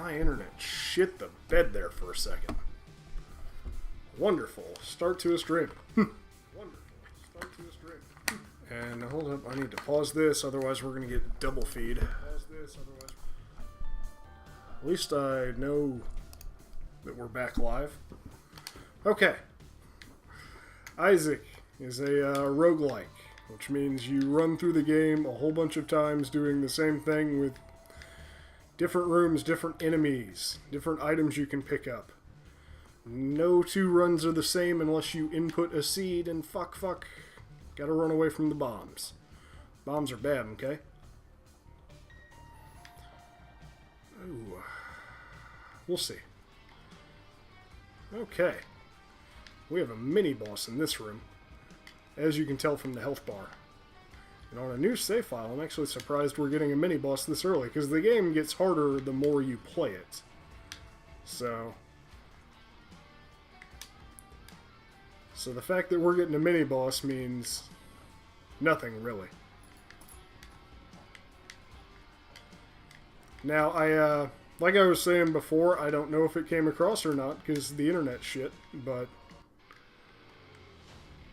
my internet shit the bed there for a second. Wonderful. Start to a stream. Wonderful. Start to a stream. And hold up, I need to pause this, otherwise we're going to get double feed. Pause this, otherwise... At least I know that we're back live. Okay. Isaac is a roguelike, which means you run through the game a whole bunch of times doing the same thing with different rooms, different enemies, different items you can pick up. No two runs are the same unless you input a seed and fuck. Gotta run away from the bombs. Bombs are bad, okay? Ooh. We'll see. Okay. We have a mini-boss in this room, as you can tell from the health bar. And on a new save file, I'm actually surprised we're getting a mini-boss this early, because the game gets harder the more you play it. So the fact that we're getting a mini-boss means nothing, really. Now, like I was saying before, I don't know if it came across or not, because the internet shit, but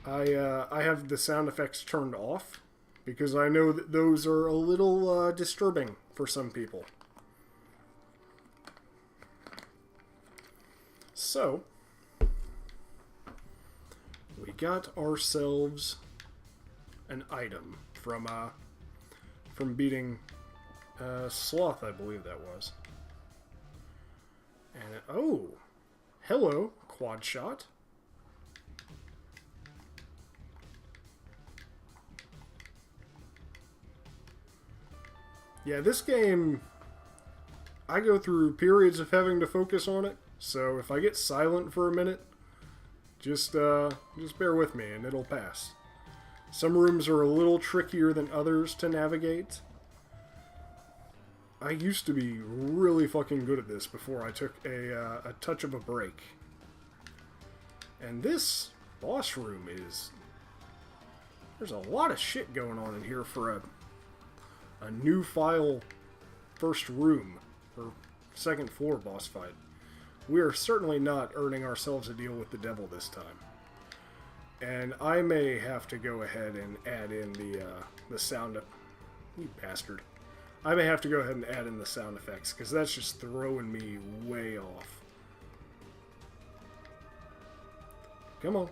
I have the sound effects turned off, because I know that those are a little disturbing for some people. So, we got ourselves an item from beating Sloth, I believe that was. And oh, hello, quad shot. Yeah, this game, I go through periods of having to focus on it, so if I get silent for a minute, just bear with me and it'll pass. Some rooms are a little trickier than others to navigate. I used to be really fucking good at this before I took a touch of a break. And this boss room is... There's a lot of shit going on in here for a new file first room, or second floor boss fight. We are certainly not earning ourselves a deal with the devil this time. And I may have to go ahead and add in the sound... You bastard. I may have to go ahead and add in the sound effects, because that's just throwing me way off. Come on.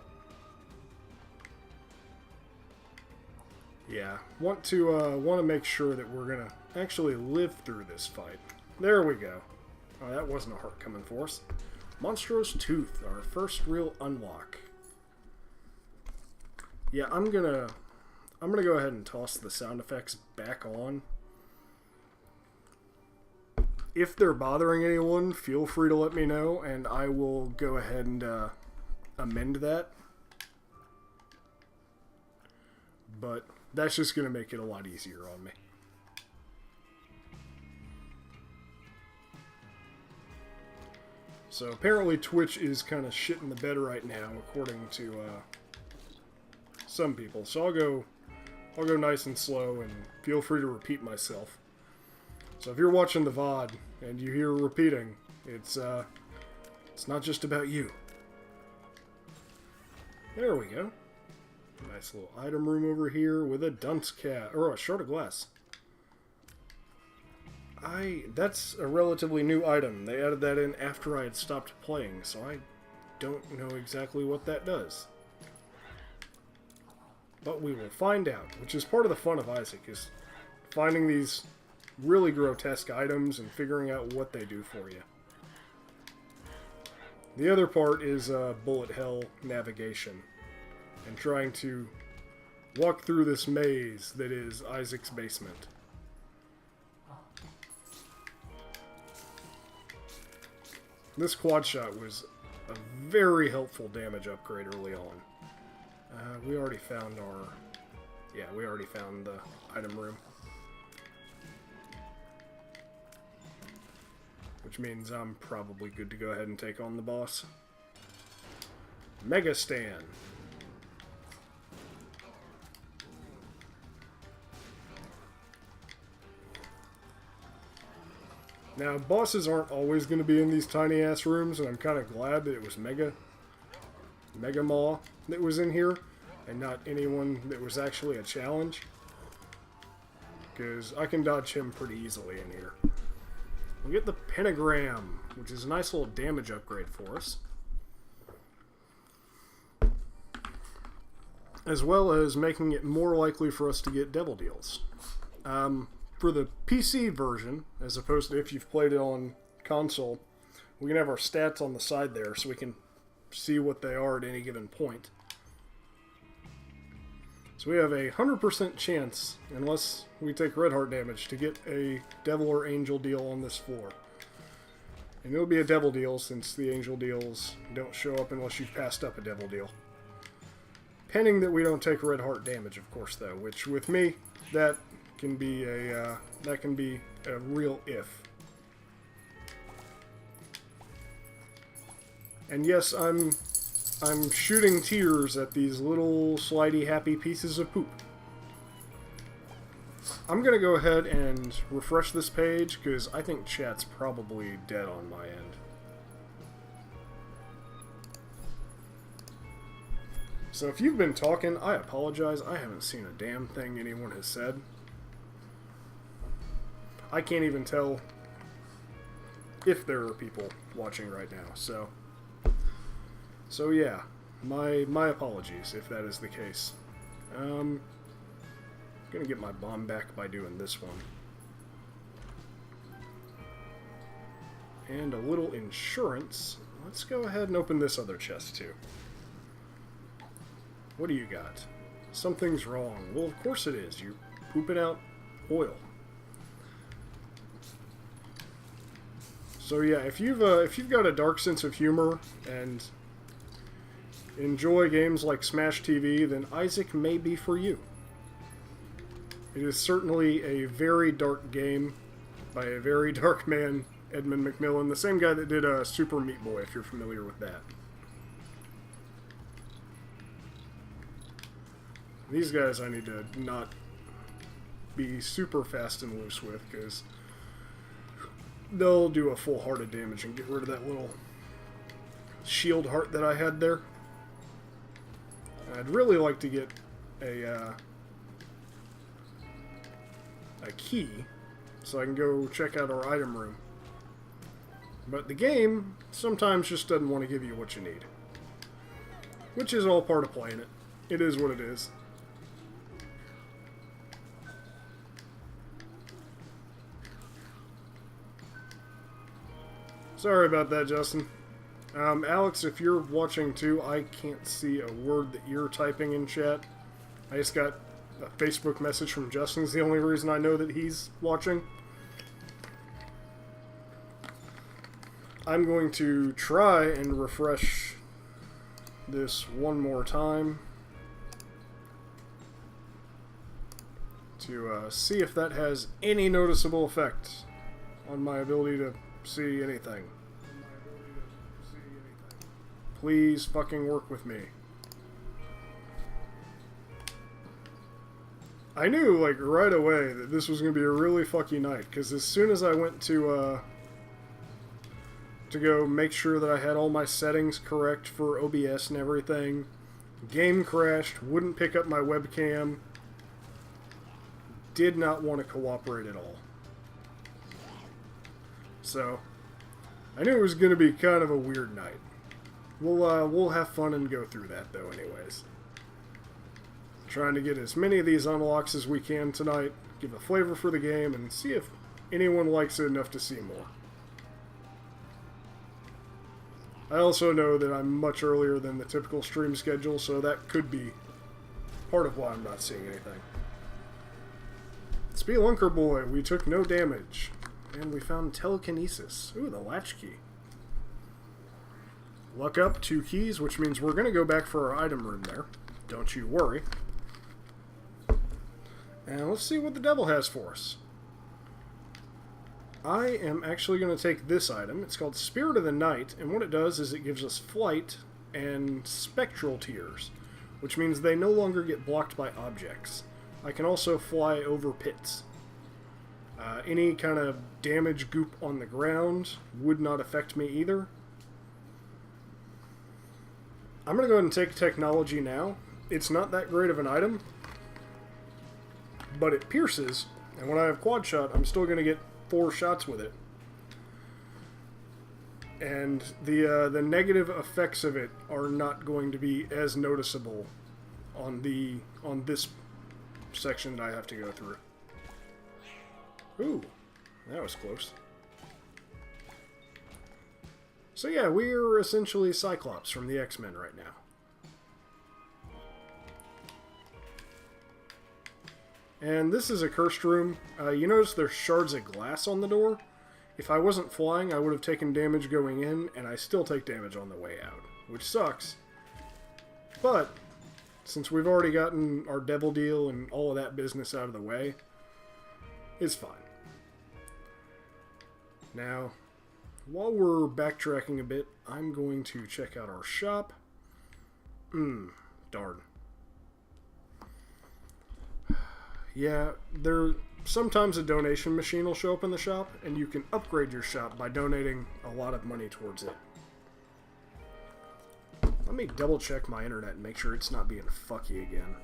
Yeah, want to make sure that we're gonna actually live through this fight. There we go. Oh, that wasn't a heart coming for us. Monstrous Tooth, our first real unlock. Yeah, I'm gonna go ahead and toss the sound effects back on. If they're bothering anyone, feel free to let me know, and I will go ahead and amend that. But that's just going to make it a lot easier on me. So apparently Twitch is kind of shitting the bed right now, according to some people. So I'll go nice and slow, and feel free to repeat myself. So if you're watching the VOD and you hear repeating, it's not just about you. There we go. Nice little item room over here with a dunce cat, or a shard of glass. That's a relatively new item. They added that in after I had stopped playing, so I don't know exactly what that does. But we will find out, which is part of the fun of Isaac, is finding these really grotesque items and figuring out what they do for you. The other part is bullet hell navigation and trying to walk through this maze that is Isaac's basement. This quad shot was a very helpful damage upgrade early on. We already found our... Yeah, we already found the item room. Which means I'm probably good to go ahead and take on the boss. Mega Stan. Now, bosses aren't always going to be in these tiny-ass rooms, and I'm kind of glad that it was Mega Maw that was in here, and not anyone that was actually a challenge. Because I can dodge him pretty easily in here. We'll get the Pentagram, which is a nice little damage upgrade for us. As well as making it more likely for us to get Devil Deals. For the PC version, as opposed to if you've played it on console, we can have our stats on the side there so we can see what they are at any given point. So we have a 100% chance, unless we take red heart damage, to get a Devil or Angel Deal on this floor. And it'll be a Devil Deal since the Angel Deals don't show up unless you've passed up a Devil Deal. Pending that we don't take red heart damage, of course, though, which with me, that can be a real if. And yes, I'm shooting tears at these little slidey happy pieces of poop. I'm gonna go ahead and refresh this page because I think chat's probably dead on my end. So if you've been talking, I apologize. I haven't seen a damn thing anyone has said. I can't even tell if there are people watching right now, so yeah, my apologies if that is the case. I'm gonna get my bomb back by doing this one. And a little insurance. Let's go ahead and open this other chest too. What do you got? Something's wrong. Well, of course it is. You're pooping out oil. So yeah, if you've got a dark sense of humor and enjoy games like Smash TV, then Isaac may be for you. It is certainly a very dark game by a very dark man, Edmund McMillan, the same guy that did Super Meat Boy, if you're familiar with that. These guys I need to not be super fast and loose with, because they'll do a full heart of damage and get rid of that little shield heart that I had there. I'd really like to get a key so I can go check out our item room. But the game sometimes just doesn't want to give you what you need. Which is all part of playing it. It is what it is. Sorry about that, Justin. Alex, if you're watching too, I can't see a word that you're typing in chat. I just got a Facebook message from Justin. It's the only reason I know that he's watching. I'm going to try and refresh this one more time to see if that has any noticeable effect on my ability to see anything. Please fucking work with me. I knew, like, right away that this was going to be a really fucky night, because as soon as I went to go make sure that I had all my settings correct for OBS and everything, game crashed, wouldn't pick up my webcam, did not want to cooperate at all. So, I knew it was going to be kind of a weird night. We'll have fun and go through that, though, anyways. Trying to get as many of these unlocks as we can tonight, give a flavor for the game, and see if anyone likes it enough to see more. I also know that I'm much earlier than the typical stream schedule, so that could be part of why I'm not seeing anything. Spelunker Boy, we took no damage. And we found telekinesis. Ooh, the latch key. Luck up, 2 keys, which means we're going to go back for our item room there. Don't you worry. And let's see what the devil has for us. I am actually going to take this item. It's called Spirit of the Night, and what it does is it gives us flight and spectral tears, which means they no longer get blocked by objects. I can also fly over pits. Any kind of damage goop on the ground would not affect me either. I'm going to go ahead and take technology now. It's not that great of an item, but it pierces, and when I have quad shot, I'm still going to get 4 shots with it. And the negative effects of it are not going to be as noticeable on this section that I have to go through. Ooh, that was close. So yeah, we're essentially Cyclops from the X-Men right now. And this is a cursed room. You notice there's shards of glass on the door. If I wasn't flying, I would have taken damage going in, and I still take damage on the way out, which sucks. But since we've already gotten our devil deal and all of that business out of the way, it's fine. Now, while we're backtracking a bit, I'm going to check out our shop. Darn. Yeah, sometimes a donation machine will show up in the shop, and you can upgrade your shop by donating a lot of money towards it. Let me double check my internet and make sure it's not being fucky again.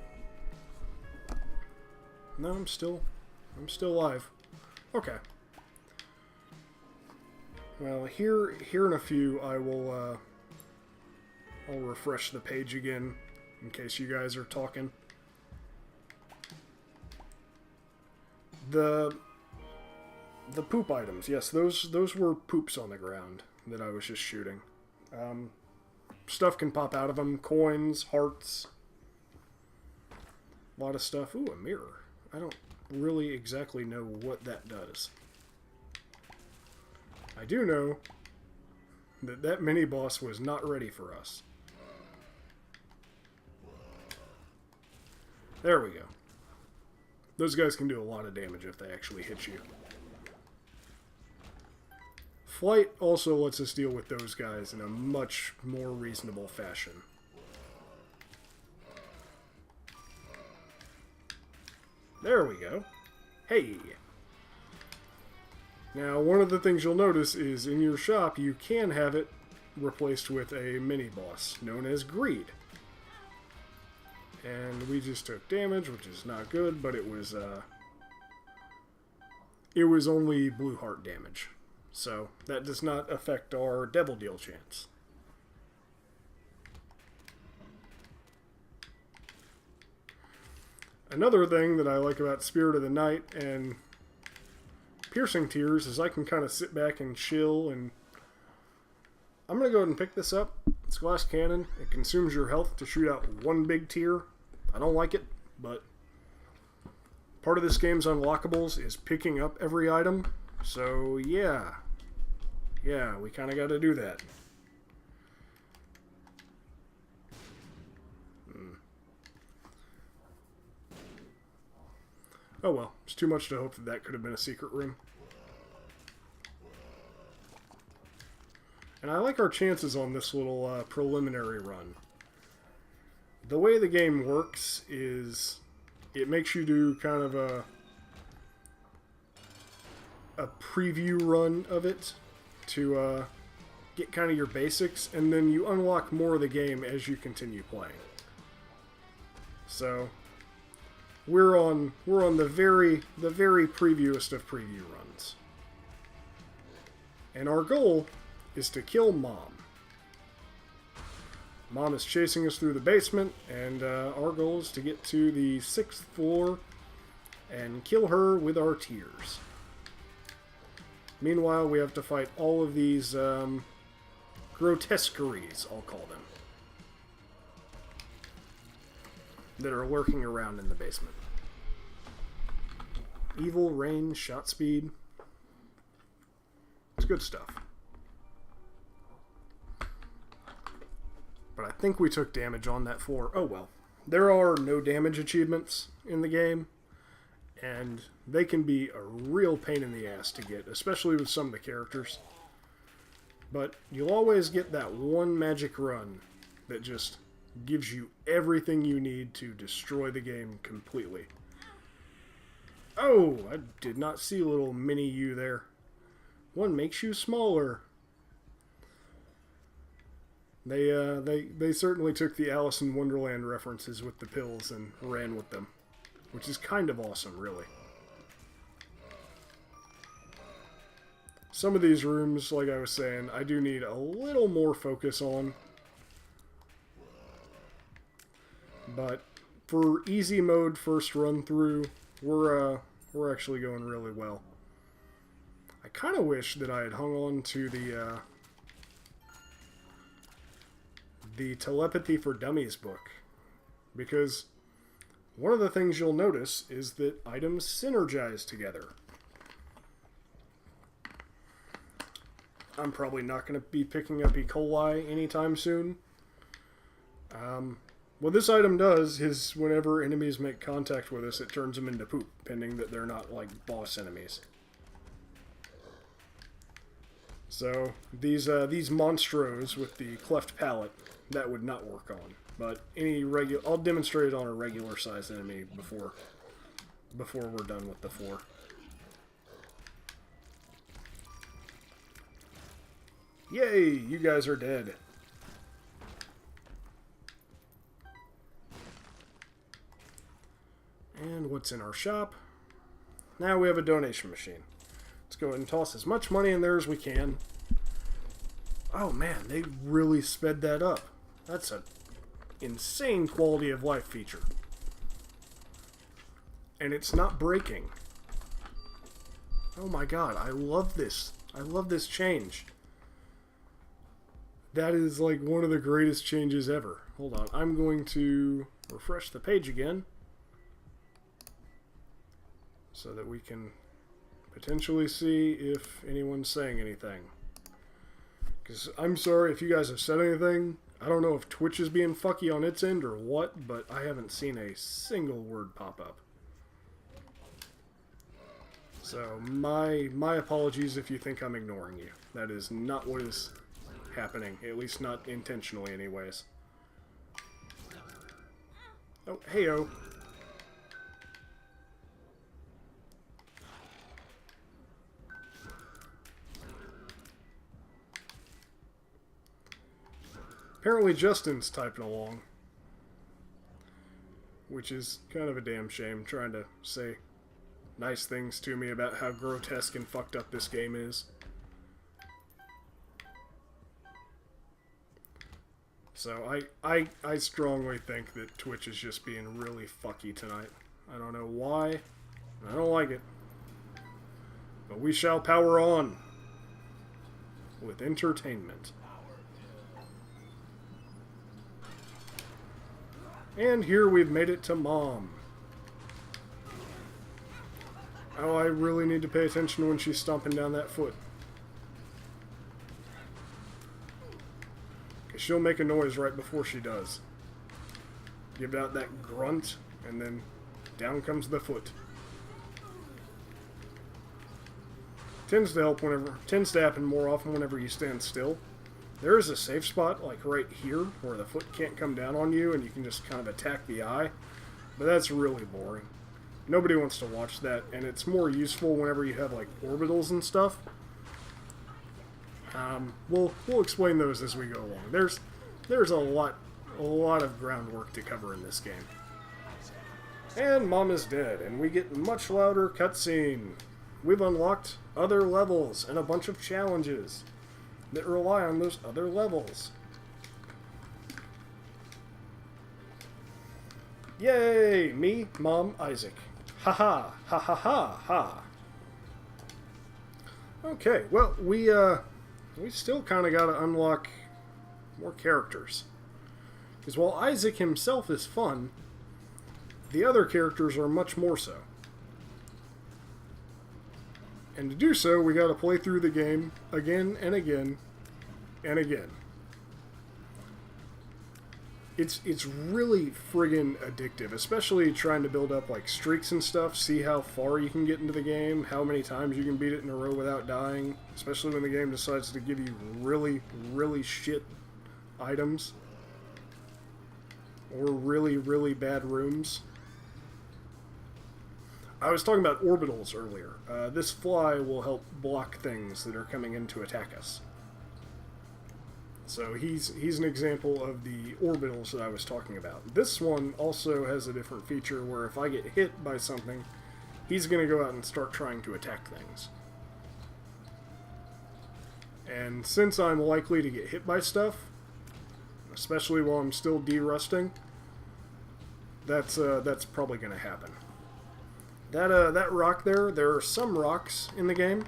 No, I'm still live. Okay. Well, here in a few, I'll refresh the page again in case you guys are talking. The poop items, yes, those were poops on the ground that I was just shooting. Stuff can pop out of them, coins, hearts, a lot of stuff. Ooh, a mirror. I don't really exactly know what that does. I do know that mini-boss was not ready for us. There we go. Those guys can do a lot of damage if they actually hit you. Flight also lets us deal with those guys in a much more reasonable fashion. There we go. Hey! Now, one of the things you'll notice is in your shop, you can have it replaced with a mini-boss known as Greed. And we just took damage, which is not good, but it was only blue heart damage. So, that does not affect our devil deal chance. Another thing that I like about Spirit of the Night and Piercing Tears is I can kind of sit back and chill, and I'm going to go ahead and pick this up. It's glass cannon. It consumes your health to shoot out one big tear. I don't like it, but part of this game's unlockables is picking up every item. So, yeah. Yeah, we kind of got to do that. Oh well, it's too much to hope that that could have been a secret room. And I like our chances on this little preliminary run. The way the game works is it makes you do kind of a preview run of it to get kind of your basics, and then you unlock more of the game as you continue playing. So we're on the very previewest of preview runs. And our goal is to kill Mom. Mom is chasing us through the basement, and our goal is to get to the 6th floor and kill her with our tears. Meanwhile, we have to fight all of these grotesqueries, I'll call them, that are lurking around in the basement. Evil, range, shot speed. It's good stuff. But I think we took damage on that floor. Oh well. There are no damage achievements in the game, and they can be a real pain in the ass to get, especially with some of the characters. But you'll always get that one magic run that just gives you everything you need to destroy the game completely. Oh, I did not see little mini you there. One makes you smaller. They certainly took the Alice in Wonderland references with the pills and ran with them, which is kind of awesome, really. Some of these rooms, like I was saying, I do need a little more focus on. But for easy mode first run through, we're actually going really well. I kind of wish that I had hung on to the Telepathy for Dummies book, because one of the things you'll notice is that items synergize together. I'm probably not going to be picking up E. coli anytime soon. What this item does is whenever enemies make contact with us, it turns them into poop, pending that they're not, like, boss enemies. So, these monstros with the cleft palate, that would not work on. But I'll demonstrate it on a regular-sized enemy before we're done with the 4. Yay! You guys are dead. And what's in our shop? Now we have a donation machine. Let's go ahead and toss as much money in there as we can. Oh man, they really sped that up. That's an insane quality of life feature. And it's not breaking. Oh my god, I love this. I love this change. That is like one of the greatest changes ever. Hold on, I'm going to refresh the page again so that we can potentially see if anyone's saying anything. Because I'm sorry if you guys have said anything. I don't know if Twitch is being fucky on its end or what, but I haven't seen a single word pop up. So my apologies if you think I'm ignoring you. That is not what is happening, at least not intentionally anyways. Oh, heyo. Apparently Justin's typing along, which is kind of a damn shame, trying to say nice things to me about how grotesque and fucked up this game is. So I strongly think that Twitch is just being really fucky tonight. I don't know why. I don't like it. But we shall power on with entertainment. And here we've made it to Mom. Oh, I really need to pay attention when she's stomping down that foot. Because she'll make a noise right before she does. Give out that grunt, and then down comes the foot. Tends to happen more often whenever you stand still. There is a safe spot, like right here, where the foot can't come down on you and you can just kind of attack the eye. But that's really boring. Nobody wants to watch that, and it's more useful whenever you have, like, orbitals and stuff. We'll explain those as we go along. There's a lot of groundwork to cover in this game. And Mom is dead, and we get much louder cutscene. We've unlocked other levels and a bunch of challenges that rely on those other levels. Yay! Me, Mom, Isaac. Ha ha! Ha ha ha ha! Okay, well, we still kind of got to unlock more characters. Because while Isaac himself is fun, the other characters are much more so. And to do so, we got to play through the game again and again and again. It's really friggin' addictive, especially trying to build up like streaks and stuff, see how far you can get into the game, how many times you can beat it in a row without dying, especially when the game decides to give you really, really shit items or really, really bad rooms. I was talking about orbitals earlier. This fly will help block things that are coming in to attack us. So he's an example of the orbitals that I was talking about. This one also has a different feature where if I get hit by something, he's going to go out and start trying to attack things. And since I'm likely to get hit by stuff, especially while I'm still derusting, that's probably going to happen. That rock there are some rocks in the game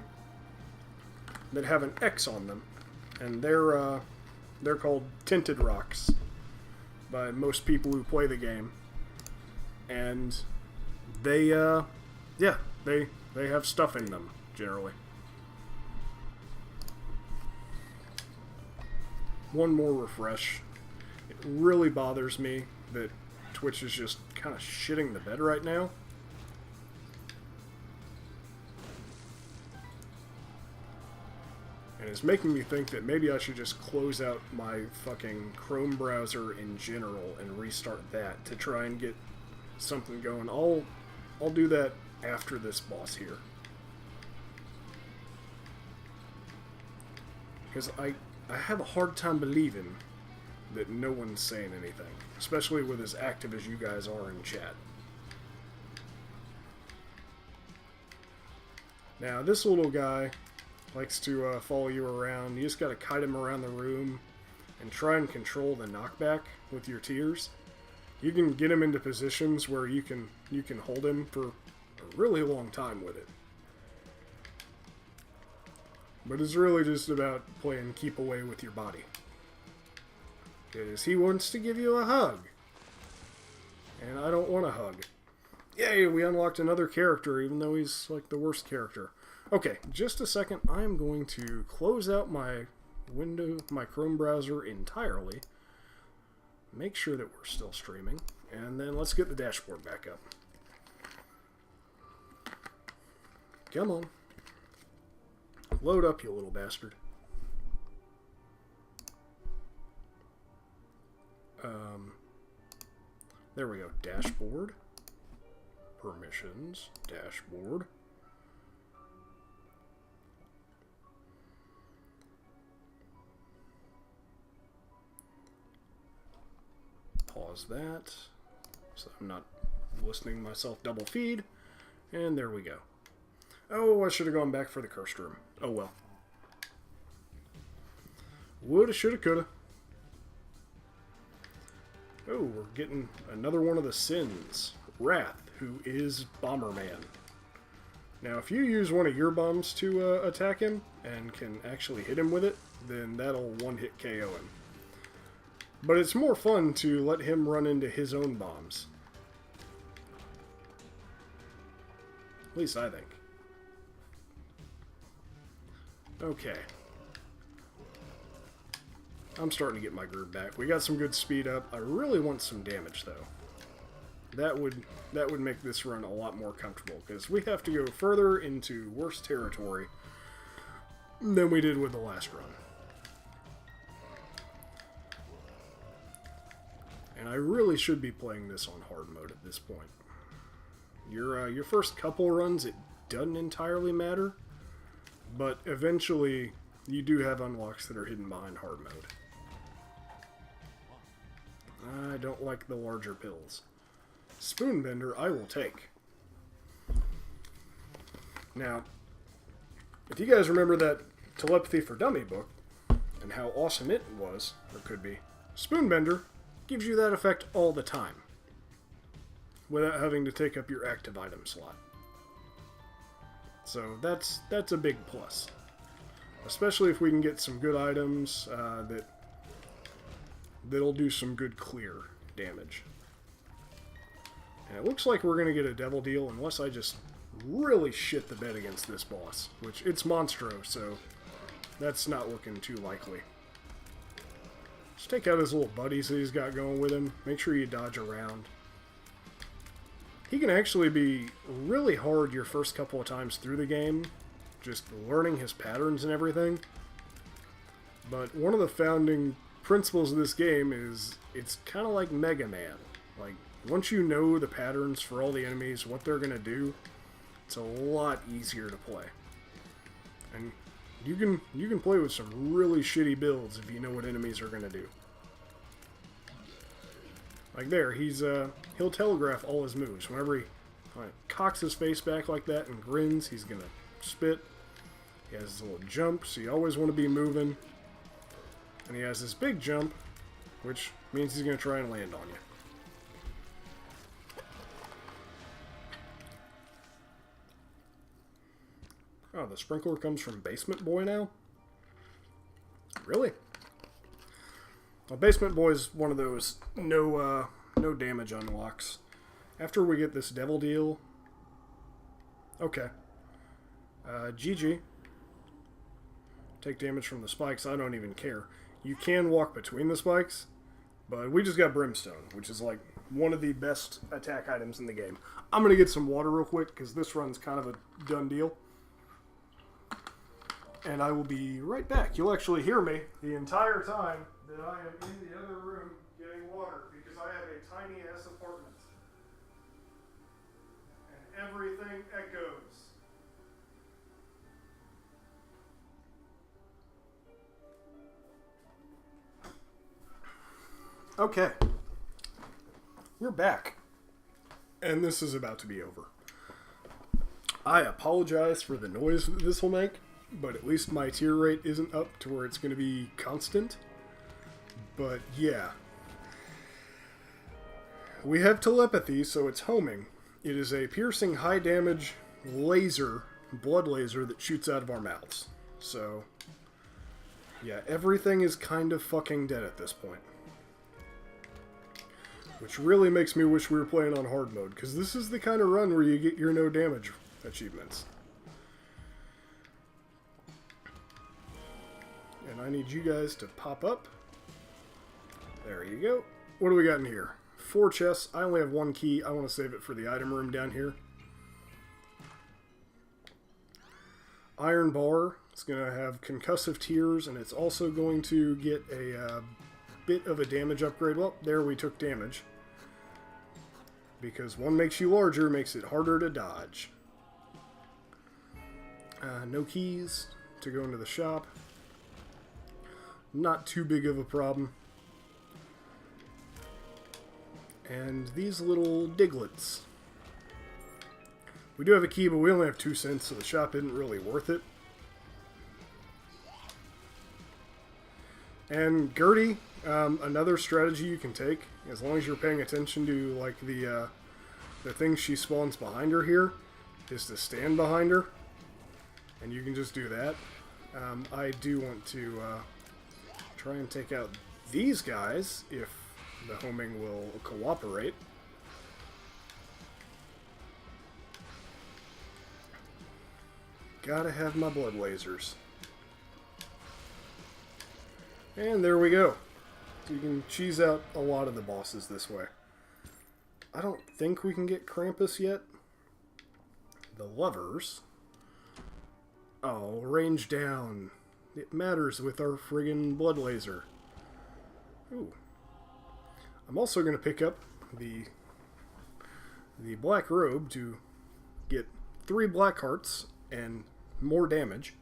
that have an X on them, and they're called tinted rocks by most people who play the game. And they have stuff in them generally. One more refresh. It really bothers me that Twitch is just kind of shitting the bed right now. And it's making me think that maybe I should just close out my fucking Chrome browser in general and restart that to try and get something going. I'll do that after this boss here. Because I have a hard time believing that no one's saying anything, especially with as active as you guys are in chat. Now, this little guy likes to follow you around. You just gotta kite him around the room and try and control the knockback with your tears. You can get him into positions where you can hold him for a really long time with it. But it's really just about playing keep away with your body. Because he wants to give you a hug. And I don't want a hug. Yay, we unlocked another character, even though he's like the worst character. Okay, just a second. I'm going to close out my Chrome browser entirely. Make sure that we're still streaming. And then let's get the dashboard back up. Come on. Load up, you little bastard. There we go. Dashboard. Permissions. Dashboard. Pause that, so I'm not listening to myself double feed. And there we go. Oh, I should have gone back for the cursed room. Oh well. Woulda, shoulda, coulda. Oh, we're getting another one of the sins. Wrath, who is Bomberman. Now, if you use one of your bombs to attack him, and can actually hit him with it, then that'll one-hit KO him. But it's more fun to let him run into his own bombs. At least I think. Okay. I'm starting to get my groove back. We got some good speed up. I really want some damage, though. That would make this run a lot more comfortable, because we have to go further into worse territory than we did with the last run. And I really should be playing this on hard mode at this point. Your first couple runs, it doesn't entirely matter, but eventually you do have unlocks that are hidden behind hard mode. I don't like the larger pills. Spoonbender, I will take. Now, if you guys remember that Telepathy for Dummy book, and how awesome it was, or could be, Spoonbender gives you that effect all the time, without having to take up your active item slot. So that's a big plus. Especially if we can get some good items that'll do some good clear damage. And it looks like we're going to get a devil deal unless I just really shit the bed against this boss. Which, it's Monstro, so that's not looking too likely. Just take out his little buddies that he's got going with him. Make sure you dodge around. He can actually be really hard your first couple of times through the game, just learning his patterns and everything. But one of the founding principles of this game is it's kind of like Mega Man. Like, once you know the patterns for all the enemies, what they're going to do, It's a lot easier to play. And you can play with some really shitty builds if you know what enemies are going to do. Like there, he'll telegraph all his moves. Whenever he cocks his face back like that and grins, he's going to spit. He has his little jump, so you always want to be moving. And he has this big jump, which means he's going to try and land on you. Oh, the sprinkler comes from Basement Boy now? Really? Well, Basement Boy is one of those no damage unlocks. After we get this devil deal... Okay. GG. Take damage from the spikes, I don't even care. You can walk between the spikes, but we just got Brimstone, which is like one of the best attack items in the game. I'm going to get some water real quick, because this run's kind of a done deal. And I will be right back. You'll actually hear me the entire time that I am in the other room getting water, because I have a tiny-ass apartment. And everything echoes. Okay. We're back. And this is about to be over. I apologize for the noise that this will make, but at least my tier rate isn't up to where it's going to be constant. But yeah. We have telepathy, so it's homing. It is a piercing high damage laser, blood laser that shoots out of our mouths. So, yeah, everything is kind of fucking dead at this point. Which really makes me wish we were playing on hard mode, because this is the kind of run where you get your no damage achievements. And I need you guys to pop up. There you go. What do we got in here? 4 chests. I only have 1 key. I want to save it for the item room down here. Iron bar. It's going to have concussive tears, and it's also going to get a bit of a damage upgrade. Well, there we took damage. Because one makes you larger, makes it harder to dodge. No keys to go into the shop. Not too big of a problem. And these little diglets. We do have a key, but we only have 2 cents, so the shop isn't really worth it. And Gertie, another strategy you can take, as long as you're paying attention to like the thing she spawns behind her here, is to stand behind her, and you can just do that. I do want to try and take out these guys if the homing will cooperate. Gotta have my blood lasers. And there we go. So you can cheese out a lot of the bosses this way. I don't think we can get Krampus yet. The lovers. Oh, range down. It matters with our friggin' blood laser. Ooh. I'm also going to pick up the black robe to get 3 black hearts and more damage.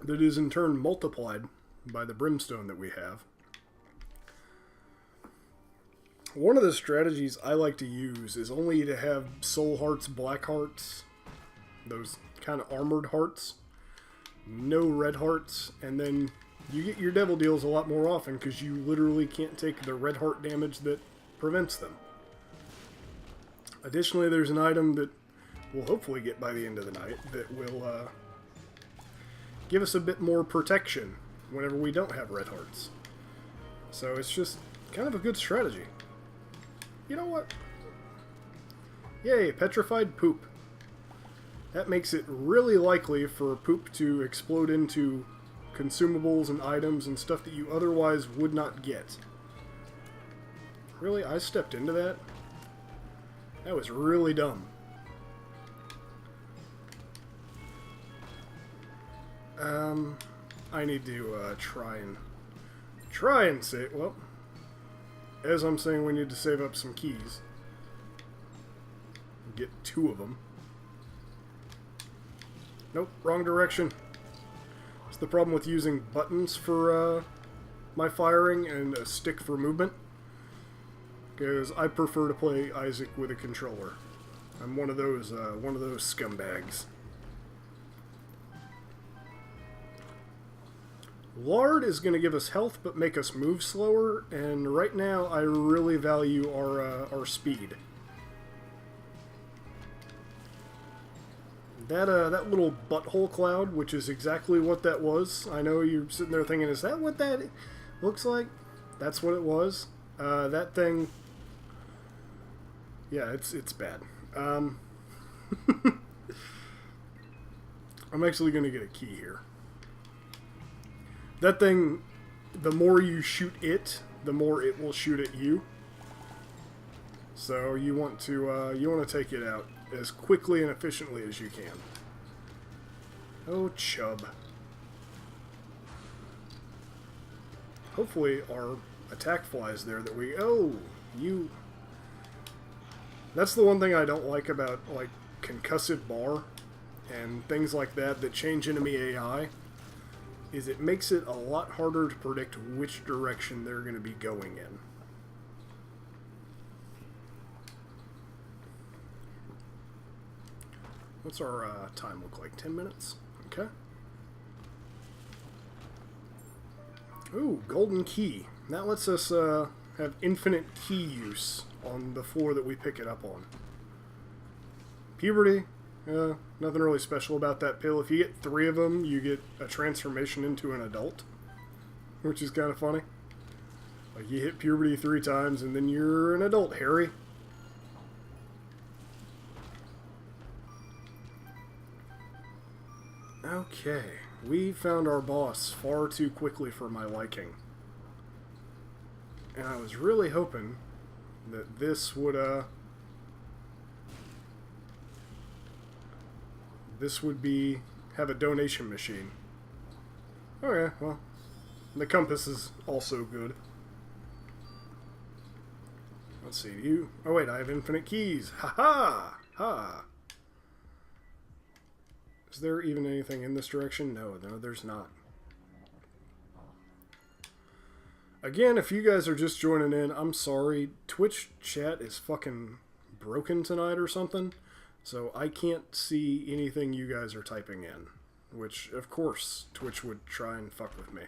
That is in turn multiplied by the brimstone that we have. One of the strategies I like to use is only to have soul hearts, black hearts, those kind of armored hearts, no red hearts, and then you get your devil deals a lot more often because you literally can't take the red heart damage that prevents them. Additionally, there's an item that we'll hopefully get by the end of the night that will give us a bit more protection whenever we don't have red hearts. So it's just kind of a good strategy. You know what? Yay, petrified poop. That makes it really likely for poop to explode into consumables and items and stuff that you otherwise would not get. Really? I stepped into that? That was really dumb. I need to try and save. Well, as I'm saying, we need to save up some keys. Get 2 of them. Nope, wrong direction. It's the problem with using buttons for my firing and a stick for movement. Because I prefer to play Isaac with a controller. I'm one of those scumbags. Lard is going to give us health, but make us move slower. And right now, I really value our speed. That little butthole cloud, which is exactly what that was. I know you're sitting there thinking, is that what that looks like? That's what it was. That thing. Yeah, it's bad. I'm actually going to get a key here. That thing, the more you shoot it, the more it will shoot at you. So you want to take it out as quickly and efficiently as you can. Oh, chub. Hopefully our attack flies there that we... Oh, you... That's the one thing I don't like about, like, concussive bar and things like that change enemy AI, is it makes it a lot harder to predict which direction they're going to be going in. What's our time look like? 10 minutes? Okay. Ooh, golden key. That lets us have infinite key use on the floor that we pick it up on. Puberty. Nothing really special about that pill. If you get 3 of them, you get a transformation into an adult, which is kind of funny. Like, you hit puberty 3 times, and then you're an adult, Harry. Okay, we found our boss far too quickly for my liking. And I was really hoping that this would have a donation machine. Okay, well, the compass is also good. Let's see, oh wait, I have infinite keys. Ha ha! Ha! Is there even anything in this direction? No, there's not. Again, if you guys are just joining in, I'm sorry. Twitch chat is fucking broken tonight or something. So I can't see anything you guys are typing in. Which, of course, Twitch would try and fuck with me.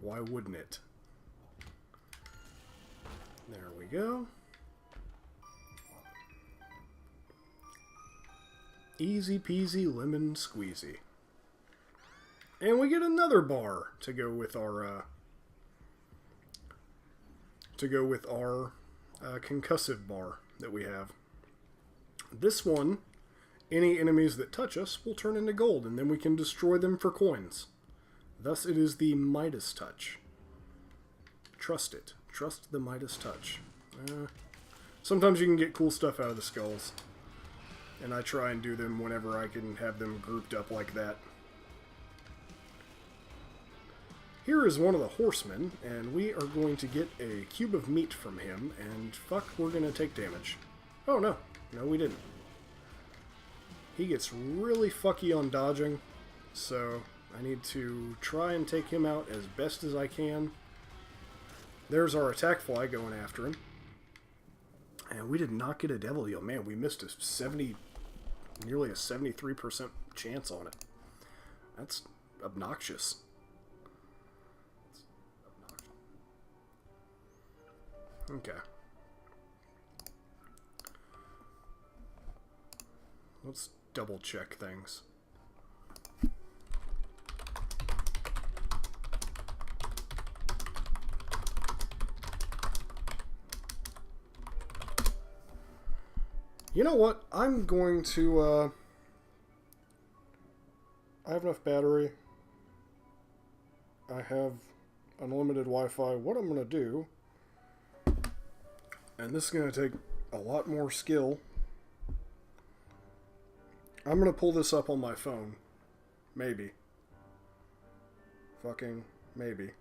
Why wouldn't it? There we go. Easy peasy lemon squeezy. And we get another bar to go with our concussive bar that we have. This one, any enemies that touch us will turn into gold, and then we can destroy them for coins. Thus it is the Midas touch. Trust it. Trust the Midas touch. Sometimes you can get cool stuff out of the skulls. And I try and do them whenever I can have them grouped up like that. Here is one of the horsemen, and we are going to get a cube of meat from him, and fuck, we're going to take damage. Oh, no. No, we didn't. He gets really fucky on dodging, so I need to try and take him out as best as I can. There's our attack fly going after him. And we did not get a devil deal. Man, we missed nearly a 73% chance on it. That's obnoxious. Okay. Let's double check things. You know what? I'm going to, I have enough battery. I have unlimited Wi-Fi. What I'm going to do, and this is going to take a lot more skill, I'm going to pull this up on my phone. Maybe. Fucking maybe.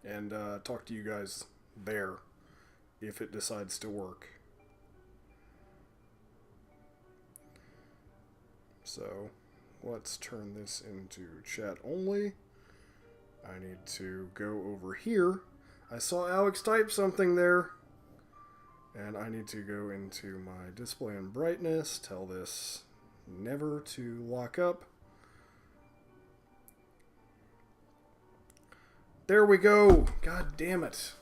And talk to you guys there. if it decides to work. So, let's turn this into chat only. I need to go over here. I saw Alex type something there. And I need to go into my display and brightness, tell this never to lock up. There we go! God damn it.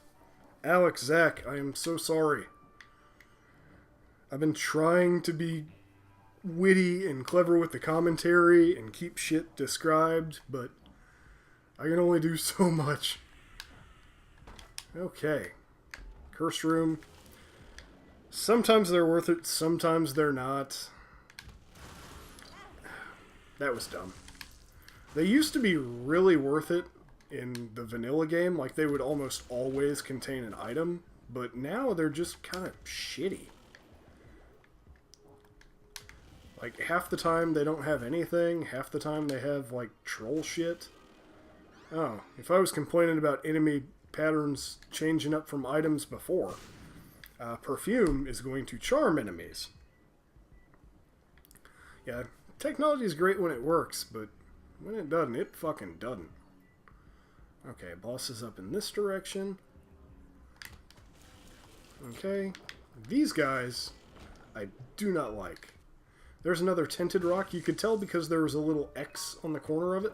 Alex, Zach, I am so sorry. I've been trying to be witty and clever with the commentary and keep shit described, but I can only do so much. Okay. Curse room. Sometimes they're worth it, sometimes they're not. That was dumb. They used to be really worth it in the vanilla game, like they would almost always contain an item, but now they're just kind of shitty. Like, half the time they don't have anything, half the time they have, like, troll shit. Oh, if I was complaining about enemy patterns changing up from items before, perfume is going to charm enemies. Yeah, technology is great when it works, but when it doesn't, it fucking doesn't. Okay, boss is up in this direction. Okay, these guys I do not like. There's another tinted rock. You could tell because there was a little X on the corner of it.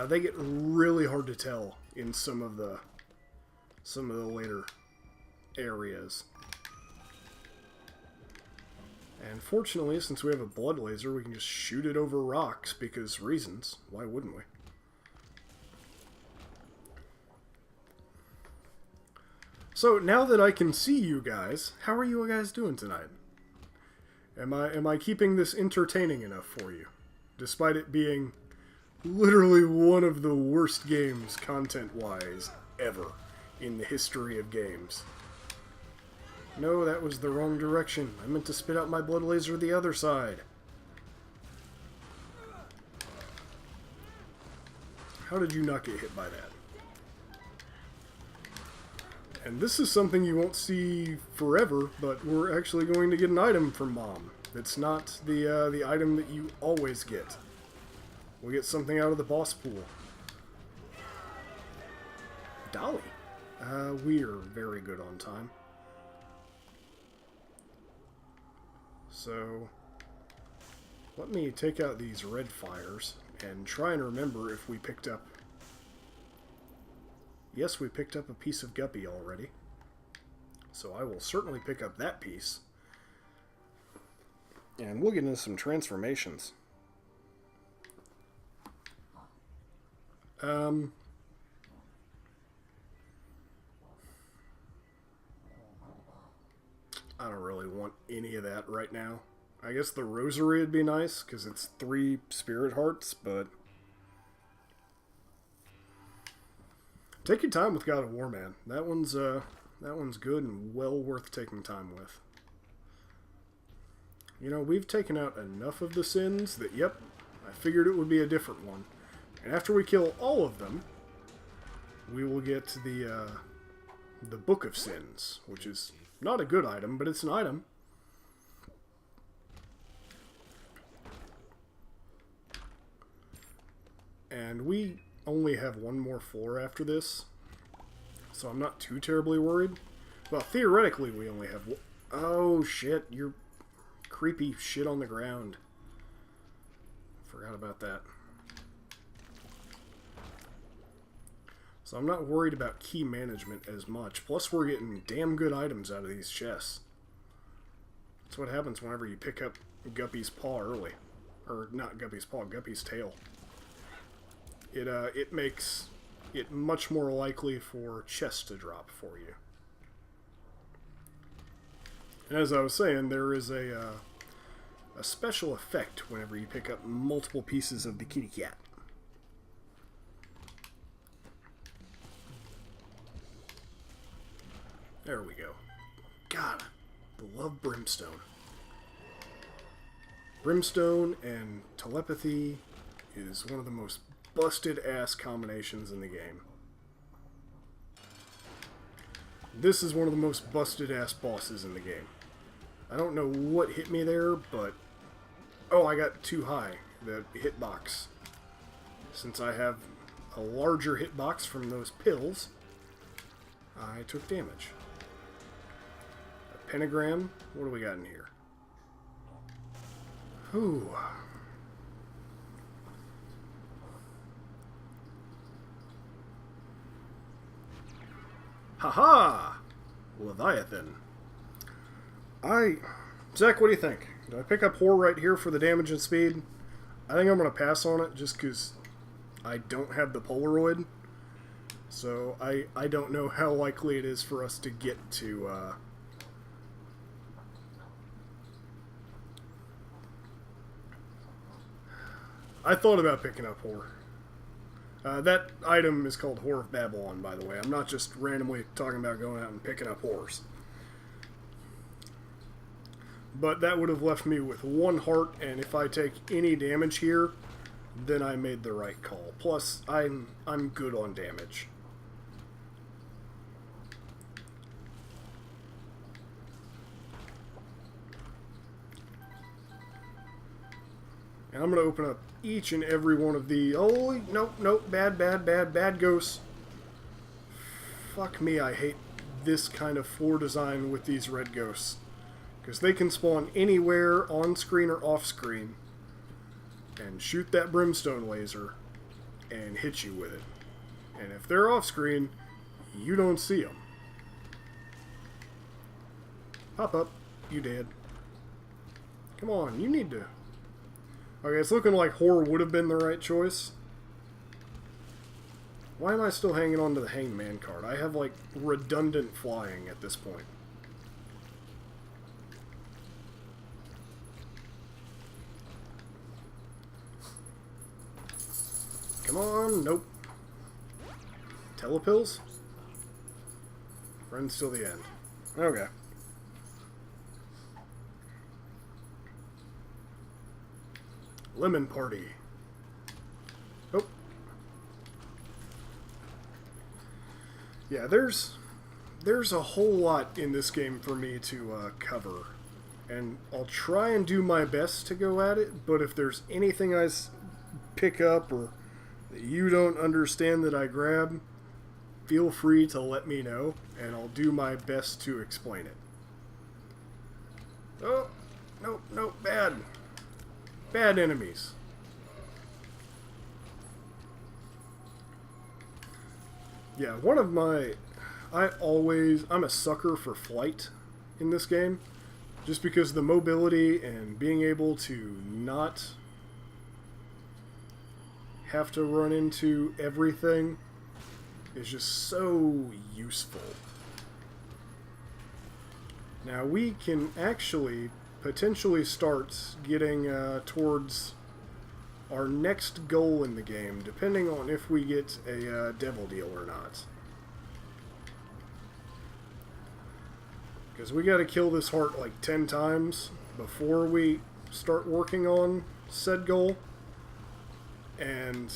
They get really hard to tell in some of the later areas. And fortunately, since we have a blood laser, we can just shoot it over rocks because reasons. Why wouldn't we? So now that I can see you guys, how are you guys doing tonight? Am I keeping this entertaining enough for you? Despite it being literally one of the worst games content-wise ever in the history of games. No, that was the wrong direction. I meant to spit out my blood laser the other side. How did you not get hit by that? And this is something you won't see forever, but we're actually going to get an item from Mom. It's not the item that you always get. We'll get something out of the boss pool. Dolly. We're very good on time. So, let me take out these red fires and try and remember if we picked up... Yes, we picked up a piece of guppy already. So I will certainly pick up that piece. And we'll get into some transformations. I don't really want any of that right now. I guess the rosary would be nice, because it's 3 spirit hearts, but... Take your time with God of War, man. That one's good and well worth taking time with. You know, we've taken out enough of the sins that, yep, I figured it would be a different one. And after we kill all of them, we will get the Book of Sins, which is not a good item, but it's an item. And we only have one more floor after this, so I'm not too terribly worried. Well, theoretically, we only have one. Oh, shit, you're creepy shit on the ground. Forgot about that. So I'm not worried about key management as much. Plus, we're getting damn good items out of these chests. That's what happens whenever you pick up Guppy's paw early. Or, not Guppy's paw, Guppy's tail. It makes it much more likely for chests to drop for you. And as I was saying, there is a special effect whenever you pick up multiple pieces of the kitty cat. There we go. God, I love Brimstone. Brimstone and telepathy is one of the most busted ass combinations in the game. This is one of the most busted-ass bosses in the game. I don't know what hit me there, but... Oh, I got too high, the hitbox. Since I have a larger hitbox from those pills, I took damage. A pentagram. What do we got in here? Ooh. Haha! Leviathan. Zach, what do you think? Do I pick up Whore right here for the damage and speed? I think I'm going to pass on it just because I don't have the Polaroid. So I don't know how likely it is for us to get to... I thought about picking up Whore. That item is called Whore of Babylon, by the way. I'm not just randomly talking about going out and picking up whores. But that would have left me with 1 heart, and if I take any damage here, then I made the right call. Plus, I'm good on damage. And I'm going to open up each and every one of the... Oh, nope, bad ghosts. Fuck me, I hate this kind of floor design with these red ghosts. Because they can spawn anywhere, on screen or off screen, and shoot that brimstone laser, and hit you with it. And if they're off screen, you don't see them. Pop up, you dead. Come on, you need to... Okay, it's looking like Whore would have been the right choice. Why am I still hanging on to the Hangman card? I have, like, redundant flying at this point. Come on, nope. Telepills? Friends till the end. Okay. Lemon Party. Oh. Yeah, there's a whole lot in this game for me to cover. And I'll try and do my best to go at it, but if there's anything I pick up or that you don't understand that I grab, feel free to let me know, and I'll do my best to explain it. Oh, nope, bad. Bad enemies. Yeah, one of my... I'm a sucker for flight in this game, just because the mobility and being able to not have to run into everything is just so useful. Now we can actually potentially start getting towards our next goal in the game, depending on if we get a devil deal or not. Because we got to kill this heart like 10 times before we start working on said goal. And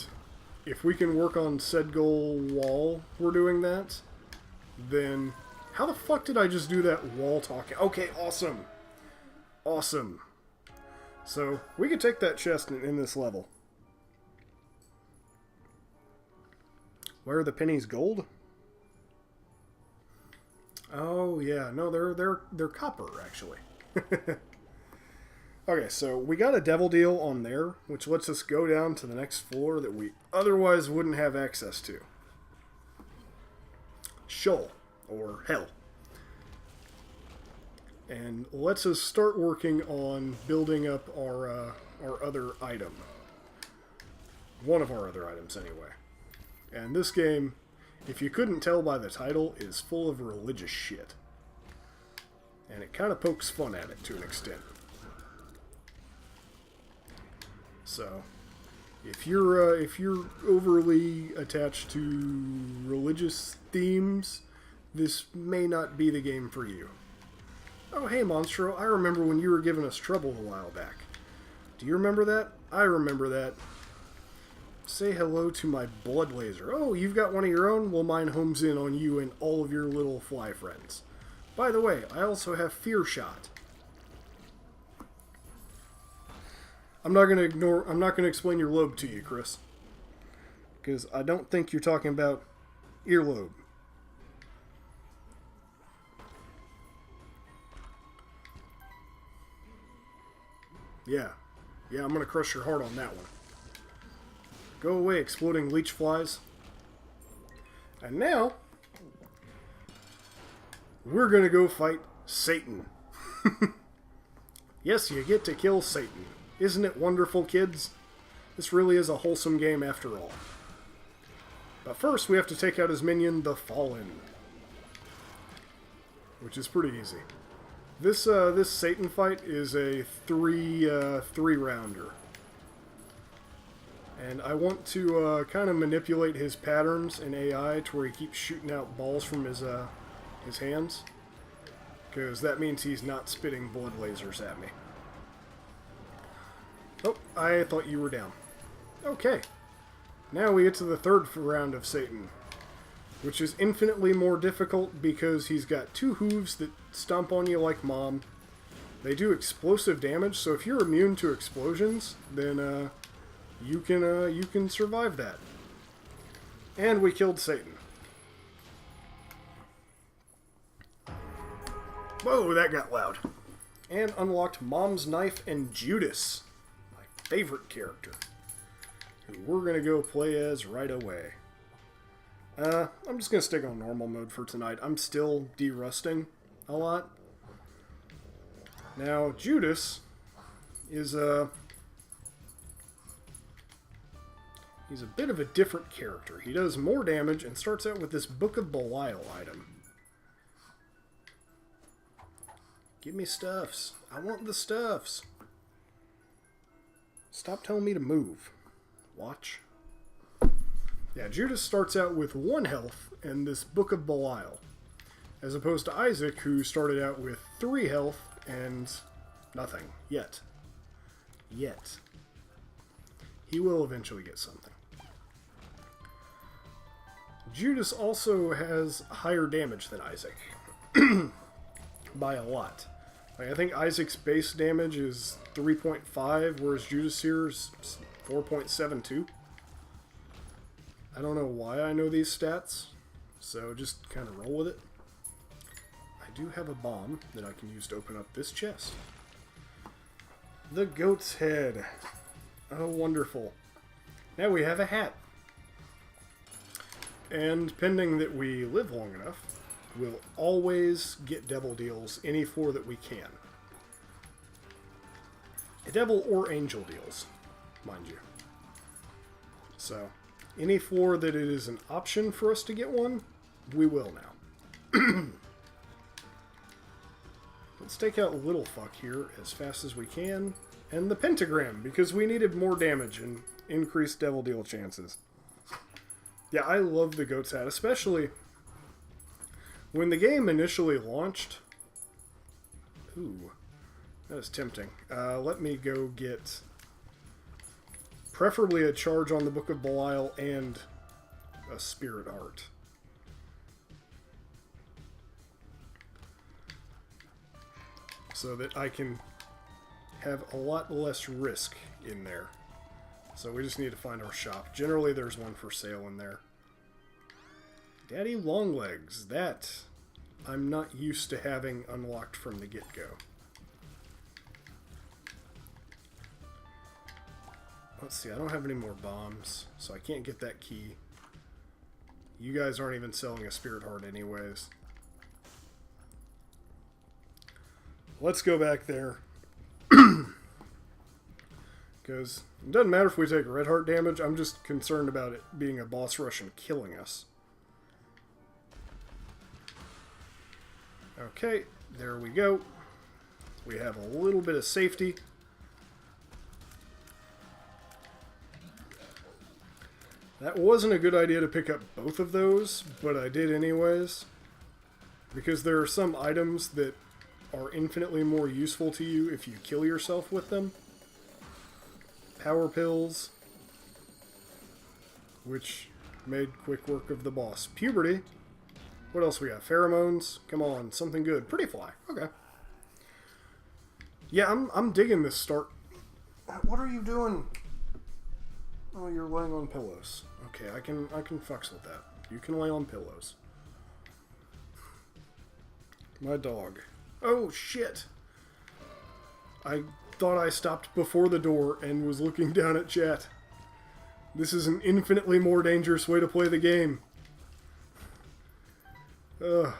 if we can work on said goal while we're doing that, then... How the fuck did I just do that while talking? Okay, awesome. Awesome. So, we could take that chest in this level. Where are the pennies gold? Oh, yeah. No, they're copper, actually. Okay, so we got a devil deal on there, which lets us go down to the next floor that we otherwise wouldn't have access to. Sheol, or Hell. And lets us start working on building up our other item. One of our other items, anyway. And this game, if you couldn't tell by the title, is full of religious shit. And it kind of pokes fun at it to an extent. So, if you're overly attached to religious themes, this may not be the game for you. Oh, hey, Monstro, I remember when you were giving us trouble a while back. Do you remember that? I remember that. Say hello to my blood laser. Oh, you've got one of your own? Well, mine homes in on you and all of your little fly friends. By the way, I also have fear shot. I'm not gonna explain your lobe to you, Chris. Because I don't think you're talking about earlobe. Yeah. Yeah, I'm gonna crush your heart on that one. Go away, exploding leech flies. And now, we're gonna go fight Satan. Yes, you get to kill Satan. Isn't it wonderful, kids? This really is a wholesome game after all. But first, we have to take out his minion, the Fallen. Which is pretty easy. This Satan fight is a three-rounder. And I want to kind of manipulate his patterns in AI to where he keeps shooting out balls from his hands. Because that means he's not spitting blood lasers at me. Oh, I thought you were down. Okay. Now we get to the third round of Satan. Which is infinitely more difficult because he's got two hooves that stomp on you like mom. They do explosive damage, so if you're immune to explosions, then you can survive that. And we killed Satan. Whoa, that got loud. And unlocked Mom's Knife and Judas, my favorite character, who we're going to go play as right away. I'm just going to stick on normal mode for tonight. I'm still derusting a lot. Now, Judas is he's a bit of a different character. He does more damage and starts out with this Book of Belial item. Give me stuffs. I want the stuffs. Stop telling me to move. Watch. Yeah, Judas starts out with 1 health and this Book of Belial, as opposed to Isaac, who started out with 3 health and nothing. Yet. He will eventually get something. Judas also has higher damage than Isaac. By a lot. Like, I think Isaac's base damage is 3.5, whereas Judas here is 4.72. I don't know why I know these stats, so just kind of roll with it. I do have a bomb that I can use to open up this chest. The goat's head. Oh, wonderful. Now we have a hat. And pending that we live long enough, we'll always get devil deals any 4 that we can. Devil or angel deals, mind you. So, any 4 that it is an option for us to get one, we will now. Let's take out Little Fuck here as fast as we can. And the pentagram, because we needed more damage and increased devil deal chances. Yeah, I love the goat's hat, especially when the game initially launched. Ooh, that is tempting. Let me go get preferably a charge on the Book of Belial and a Spirit Art. So that I can have a lot less risk in there. So we just need to find our shop. Generally there's one for sale in there. Daddy Longlegs. That I'm not used to having unlocked from the get-go. Let's see, I don't have any more bombs, so I can't get that key. You guys aren't even selling a Spirit Heart anyways. Let's go back there. Because it doesn't matter if we take red heart damage, I'm just concerned about it being a boss rush and killing us. Okay, there we go. We have a little bit of safety. That wasn't a good idea to pick up both of those, but I did anyways. Because there are some items that are infinitely more useful to you if you kill yourself with them. Power pills. which made quick work of the boss. Puberty. What else we got? Pheromones. Come on, something good. Pretty fly. Okay. Yeah, I'm digging this start. What are you doing? Oh, you're laying on pillows. Okay, I can fucks with that. You can lay on pillows. My dog. Oh, shit. I thought I stopped before the door and was looking down at chat. This is an infinitely more dangerous way to play the game. Ugh.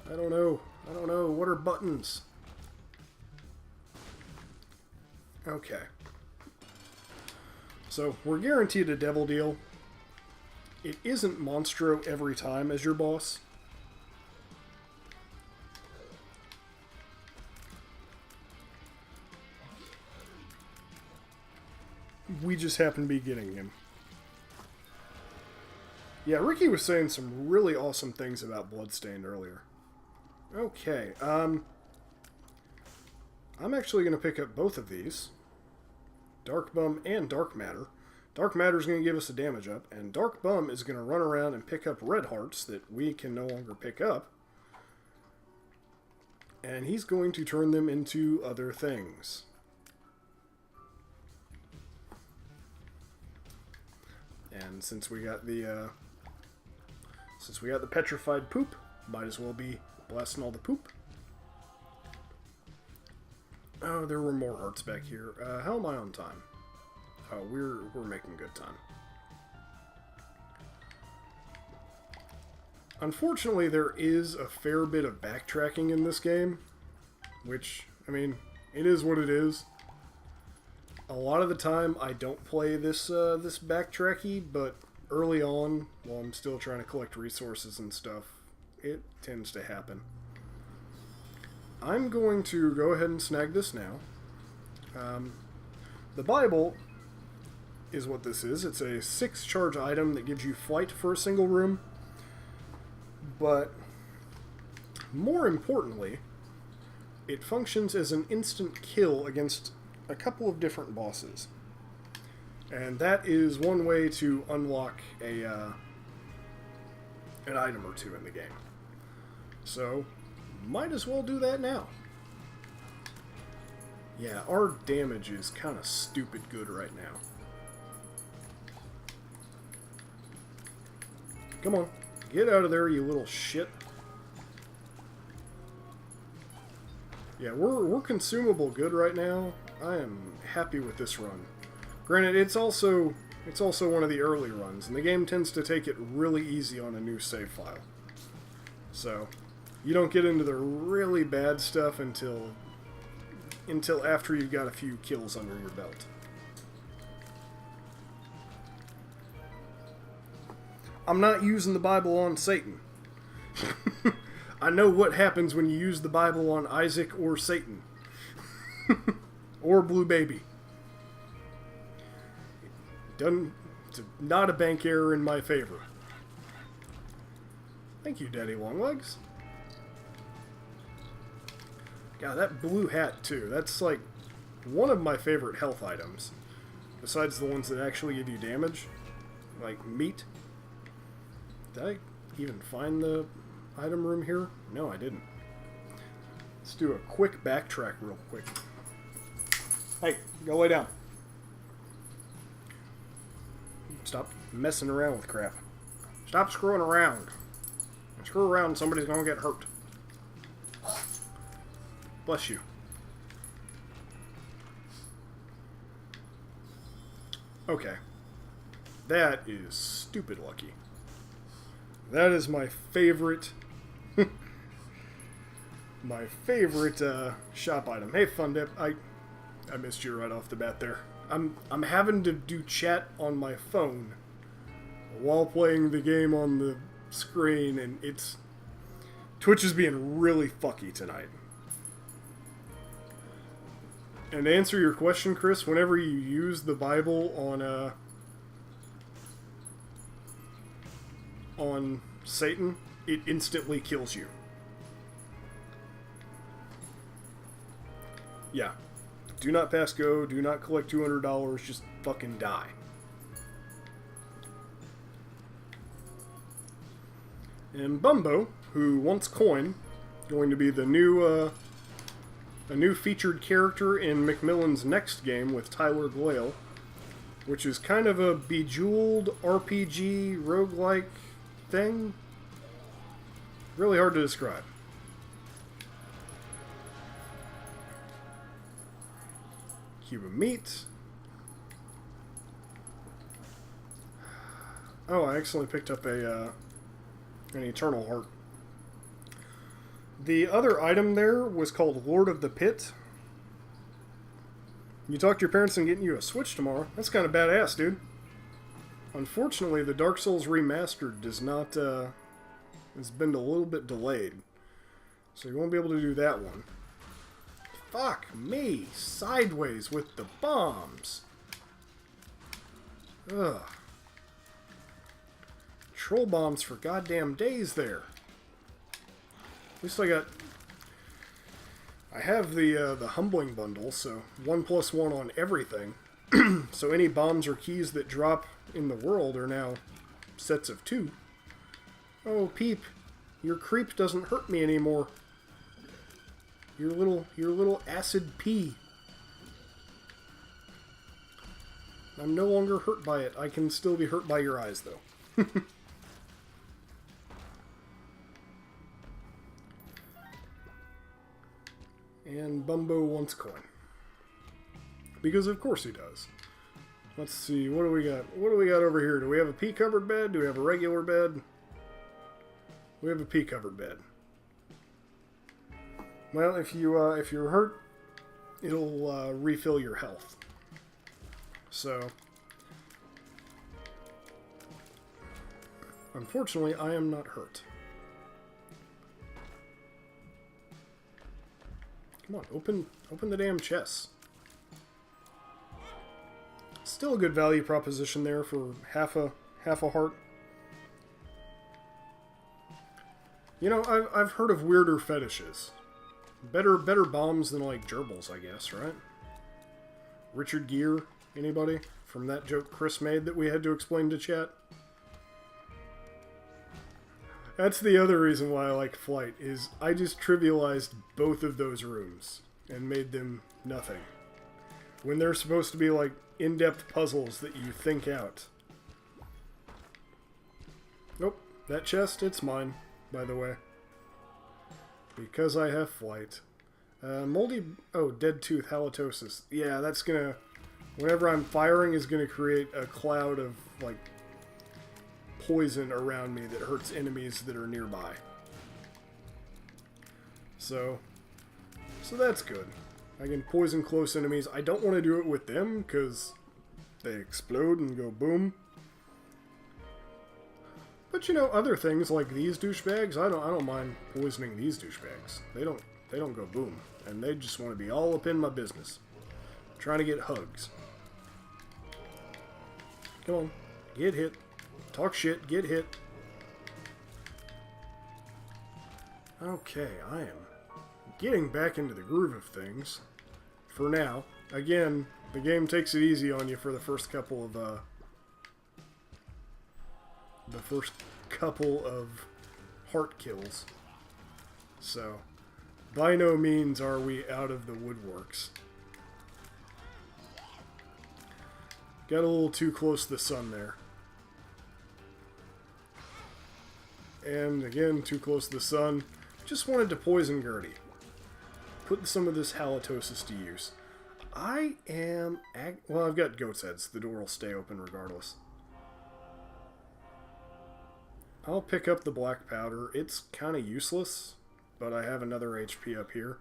I don't know. What are buttons? Okay. So, we're guaranteed a devil deal. It isn't Monstro every time as your boss. We just happen to be getting him. Yeah, Ricky was saying some really awesome things about Bloodstained earlier. Okay, I'm actually going to pick up both of these. Dark Bum and Dark Matter. Dark Matter is going to give us a damage up, and Dark Bum is going to run around and pick up red hearts that we can no longer pick up. And he's going to turn them into other things. And since we got the petrified poop, might as well be blasting all the poop. Oh, there were more hearts back here. How am I on time? Oh, we're making good time. Unfortunately, there is a fair bit of backtracking in this game, which, I mean, it is what it is. A lot of the time, I don't play this backtracky, but early on, while I'm still trying to collect resources and stuff, it tends to happen. I'm going to go ahead and snag this now. The Bible is what this is. It's a 6-charge item that gives you flight for a single room, but more importantly, it functions as an instant kill against a couple of different bosses. And that is one way to unlock an item or two in the game. So, might as well do that now. Yeah, our damage is kind of stupid good right now. Come on, get out of there, you little shit. Yeah, we're consumable good right now. I am happy with this run. Granted, it's also one of the early runs, and the game tends to take it really easy on a new save file. So, you don't get into the really bad stuff until after you've got a few kills under your belt. I'm not using the Bible on Satan. I know what happens when you use the Bible on Isaac or Satan. Or Blue Baby. It's not a bank error in my favor. Thank you, Daddy Longlegs. God, that blue hat, too. That's, like, one of my favorite health items. Besides the ones that actually give you damage. Like, meat. Did I even find the item room here? No, I didn't. Let's do a quick backtrack real quick. Hey, go lay down. Stop messing around with crap. Stop screwing around. Screw around, somebody's gonna get hurt. Bless you. Okay. That is stupid lucky. That is my favorite... my favorite shop item. Hey, Fundip, I missed you right off the bat there. I'm having to do chat on my phone while playing the game on the screen, and Twitch is being really fucky tonight. And to answer your question, Chris, whenever you use the Bible on Satan, it instantly kills you. Yeah. Do not pass go, do not collect $200, just fucking die. And Bumbo, who wants coin, going to be the new a new featured character in Macmillan's next game with Tyler Glale, which is kind of a bejeweled RPG roguelike thing. Really hard to describe. Cube of meat. Oh, I accidentally picked up an Eternal Heart. The other item there was called Lord of the Pit. You talk to your parents and getting you a Switch tomorrow. That's kind of badass, dude. Unfortunately, the Dark Souls Remastered does not, has been a little bit delayed. So you won't be able to do that one. Fuck me! Sideways with the bombs! Ugh. Troll bombs for goddamn days there. At least I have the humbling bundle, so 1+1 on everything. So any bombs or keys that drop in the world are now sets of 2. Oh, Peep, your creep doesn't hurt me anymore. Your little acid pea. I'm no longer hurt by it. I can still be hurt by your eyes, though. And Bumbo wants coin. Because of course he does. Let's see, what do we got? What do we got over here? Do we have a pea-covered bed? Do we have a regular bed? We have a pea-covered bed. Well, if you're hurt, it'll refill your health. So, unfortunately, I am not hurt. Come on, open the damn chests. Still a good value proposition there for half a heart. You know, I've heard of weirder fetishes. Better bombs than like gerbils, I guess, right? Richard Gere, anybody? From that joke Chris made that we had to explain to chat? That's the other reason why I like Flight, is I just trivialized both of those rooms and made them nothing. When they're supposed to be like in-depth puzzles that you think out. Nope, that chest, it's mine, by the way. Because I have Flight. Dead Tooth Halitosis. Yeah, that's gonna... Whenever I'm firing is gonna create a cloud of, like, poison around me that hurts enemies that are nearby. So that's good. I can poison close enemies. I don't want to do it with them because they explode and go boom. But you know, other things like these douchebags, I don't mind poisoning these douchebags. They don't go boom, and they just want to be all up in my business, trying to get hugs. Come on, get hit. Talk shit, get hit. Okay, I am getting back into the groove of things. For now. Again, the game takes it easy on you for the first couple of heart kills. So, by no means are we out of the woodworks. Got a little too close to the sun there. And again, too close to the sun. Just wanted to poison Gertie. Put some of this halitosis to use. Well, I've got goat's heads. The door will stay open regardless. I'll pick up the black powder. It's kind of useless, but I have another HP up here.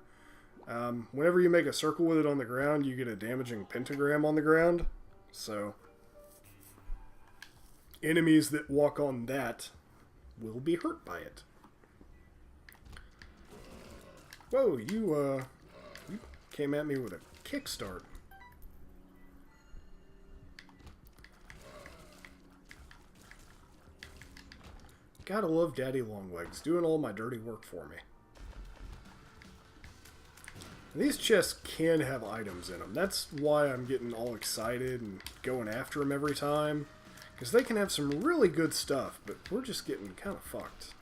Whenever you make a circle with it on the ground, you get a damaging pentagram on the ground. So, enemies that walk on that will be hurt by it. Whoa, you came at me with a kickstart. Gotta love Daddy Longlegs, doing all my dirty work for me. These chests can have items in them. That's why I'm getting all excited and going after them every time. Because they can have some really good stuff, but we're just getting kind of fucked.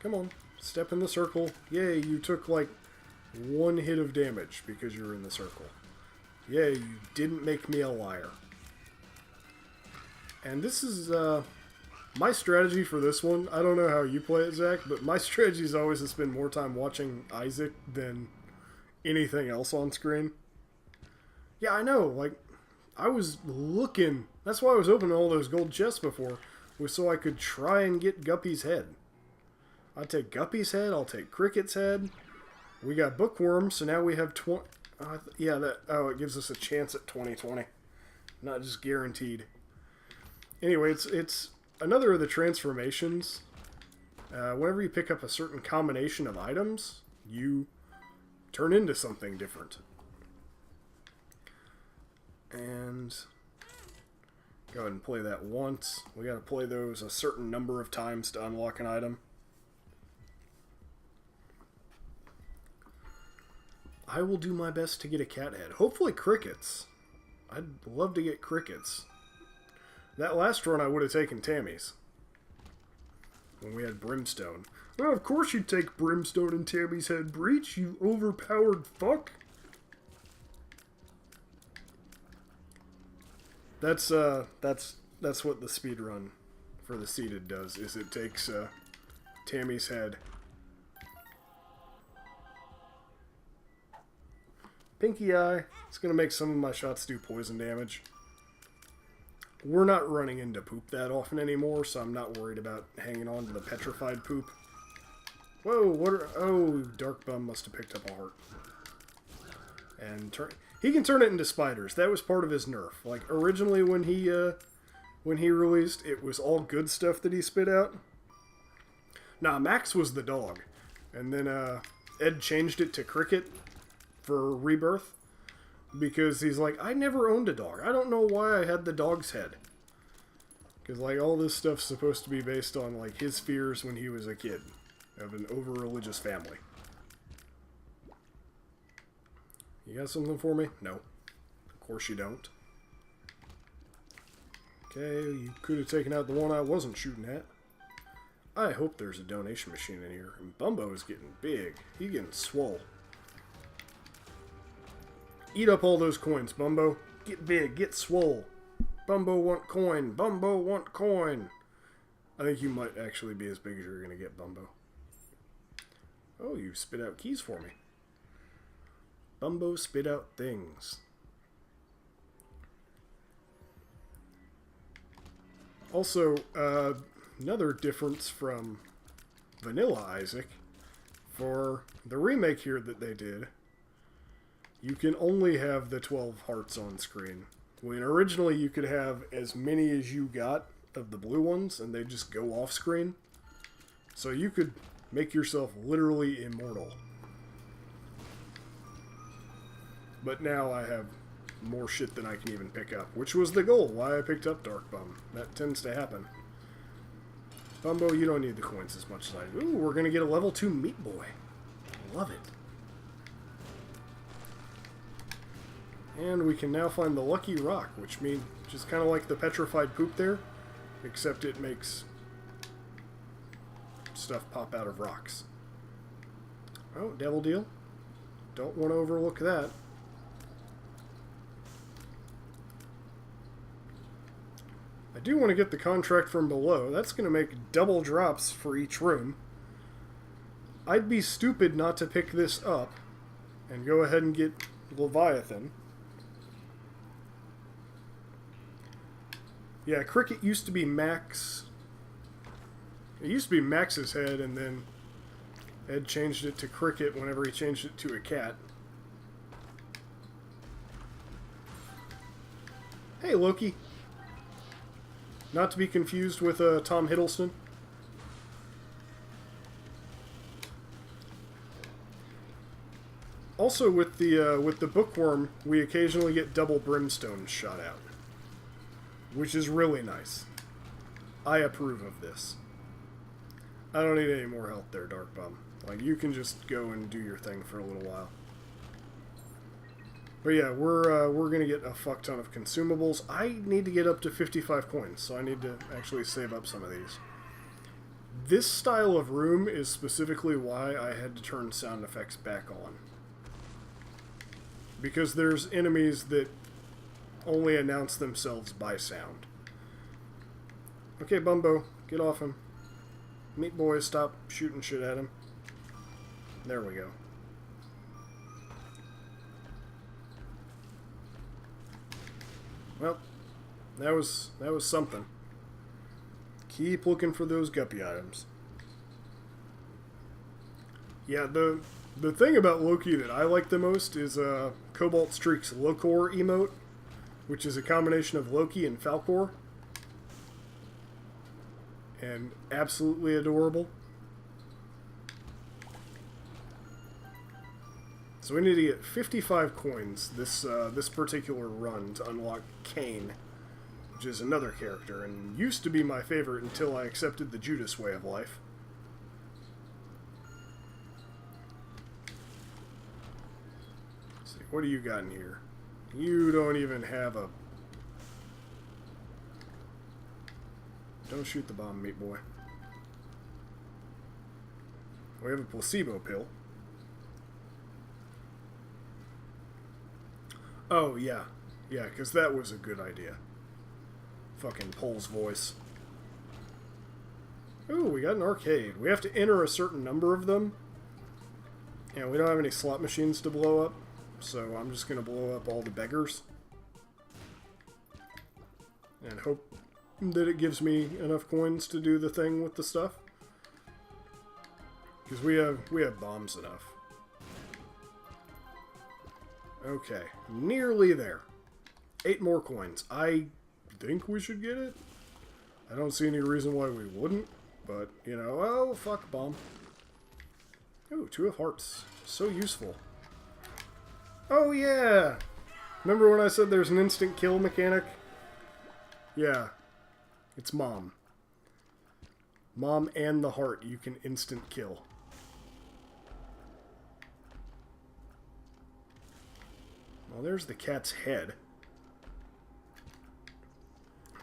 Come on. Step in the circle. Yay, you took like 1 hit of damage because you were in the circle. Yay, you didn't make me a liar. And this is, my strategy for this one. I don't know how you play it, Zach, but my strategy is always to spend more time watching Isaac than anything else on screen. Yeah, I know, like, I was looking, that's why I was opening all those gold chests before, was so I could try and get Guppy's head. I'll take Guppy's head, I'll take Cricket's head. We got Bookworm, so now we have 20... it gives us a chance at 2020. Not just guaranteed. Anyway, it's another of the transformations. Whenever you pick up a certain combination of items, you turn into something different. And go ahead and play that once. We gotta play those a certain number of times to unlock an item. I will do my best to get a cat head. Hopefully crickets. I'd love to get crickets. That last run I would have taken Tammy's. When we had Brimstone. Well, of course you'd take Brimstone and Tammy's head, Breach, you overpowered fuck. That's what the speedrun for the seated does, is it takes Tammy's head. Pinky Eye. It's going to make some of my shots do poison damage. We're not running into poop that often anymore, so I'm not worried about hanging on to the petrified poop. Whoa, what are... Oh, Dark Bum must have picked up a heart. And he can turn it into spiders. That was part of his nerf. Like, originally when he released, it was all good stuff that he spit out. Nah, Max was the dog. And then Ed changed it to Cricket for Rebirth, because he's like, I never owned a dog. I don't know why I had the dog's head. Because, like, all this stuff's supposed to be based on, like, his fears when he was a kid of an over-religious family. You got something for me? No. Of course you don't. Okay, you could have taken out the one I wasn't shooting at. I hope there's a donation machine in here. And Bumbo is getting big. He's getting swole. Eat up all those coins, Bumbo. Get big, get swole. Bumbo want coin. Bumbo want coin. I think you might actually be as big as you're going to get, Bumbo. Oh, you spit out keys for me. Bumbo spit out things. Also, another difference from Vanilla Isaac, for the remake here that they did, you can only have the 12 hearts on screen. When originally you could have as many as you got of the blue ones, and they just go off screen. So you could make yourself literally immortal. But now I have more shit than I can even pick up, which was the goal, why I picked up Dark Bum. That tends to happen. Bumbo, you don't need the coins as much as I do. Ooh, we're going to get a level 2 Meat Boy. Love it. And we can now find the Lucky Rock, which is kind of like the petrified poop there, except it makes stuff pop out of rocks. Oh, Devil Deal. Don't want to overlook that. I do want to get the contract from below. That's going to make double drops for each room. I'd be stupid not to pick this up and go ahead and get Leviathan. Yeah, Cricket used to be Max. It used to be Max's head, and then Ed changed it to Cricket whenever he changed it to a cat. Hey, Loki. Not to be confused with Tom Hiddleston. Also, with the Bookworm, we occasionally get double brimstone shot out, which is really nice. I approve of this. I don't need any more help there, Dark Bum. Like, you can just go and do your thing for a little while. But yeah, we're gonna get a fuck ton of consumables. I need to get up to 55 coins, so I need to actually save up some of these. This style of room is specifically why I had to turn sound effects back on. Because there's enemies that only announce themselves by sound. Okay, Bumbo, get off him. Meat Boy, stop shooting shit at him. There we go. Well, that was something. Keep looking for those guppy items. Yeah, the thing about Loki that I like the most is Cobalt Streak's Locor emote, which is a combination of Loki and Falcor. And absolutely adorable. So we need to get 55 coins this particular run to unlock Kane, which is another character, and used to be my favorite until I accepted the Judas way of life. Let's see, what do you got in here? You don't even have a... Don't shoot the bomb, Meat Boy. We have a placebo pill. Oh, yeah. Yeah, because that was a good idea. Fucking Pole's voice. Ooh, we got an arcade. We have to enter a certain number of them. And we don't have any slot machines to blow up. So I'm just going to blow up all the beggars. And hope that it gives me enough coins to do the thing with the stuff. Because we have bombs enough. Okay, nearly there. 8 more coins. I think we should get it. I don't see any reason why we wouldn't, but, you know, oh, fuck, bomb. Ooh, 2 of hearts. So useful. Oh, yeah! Remember when I said there's an instant kill mechanic? Yeah. It's Mom. Mom and the heart you can instant kill. Well, there's the cat's head.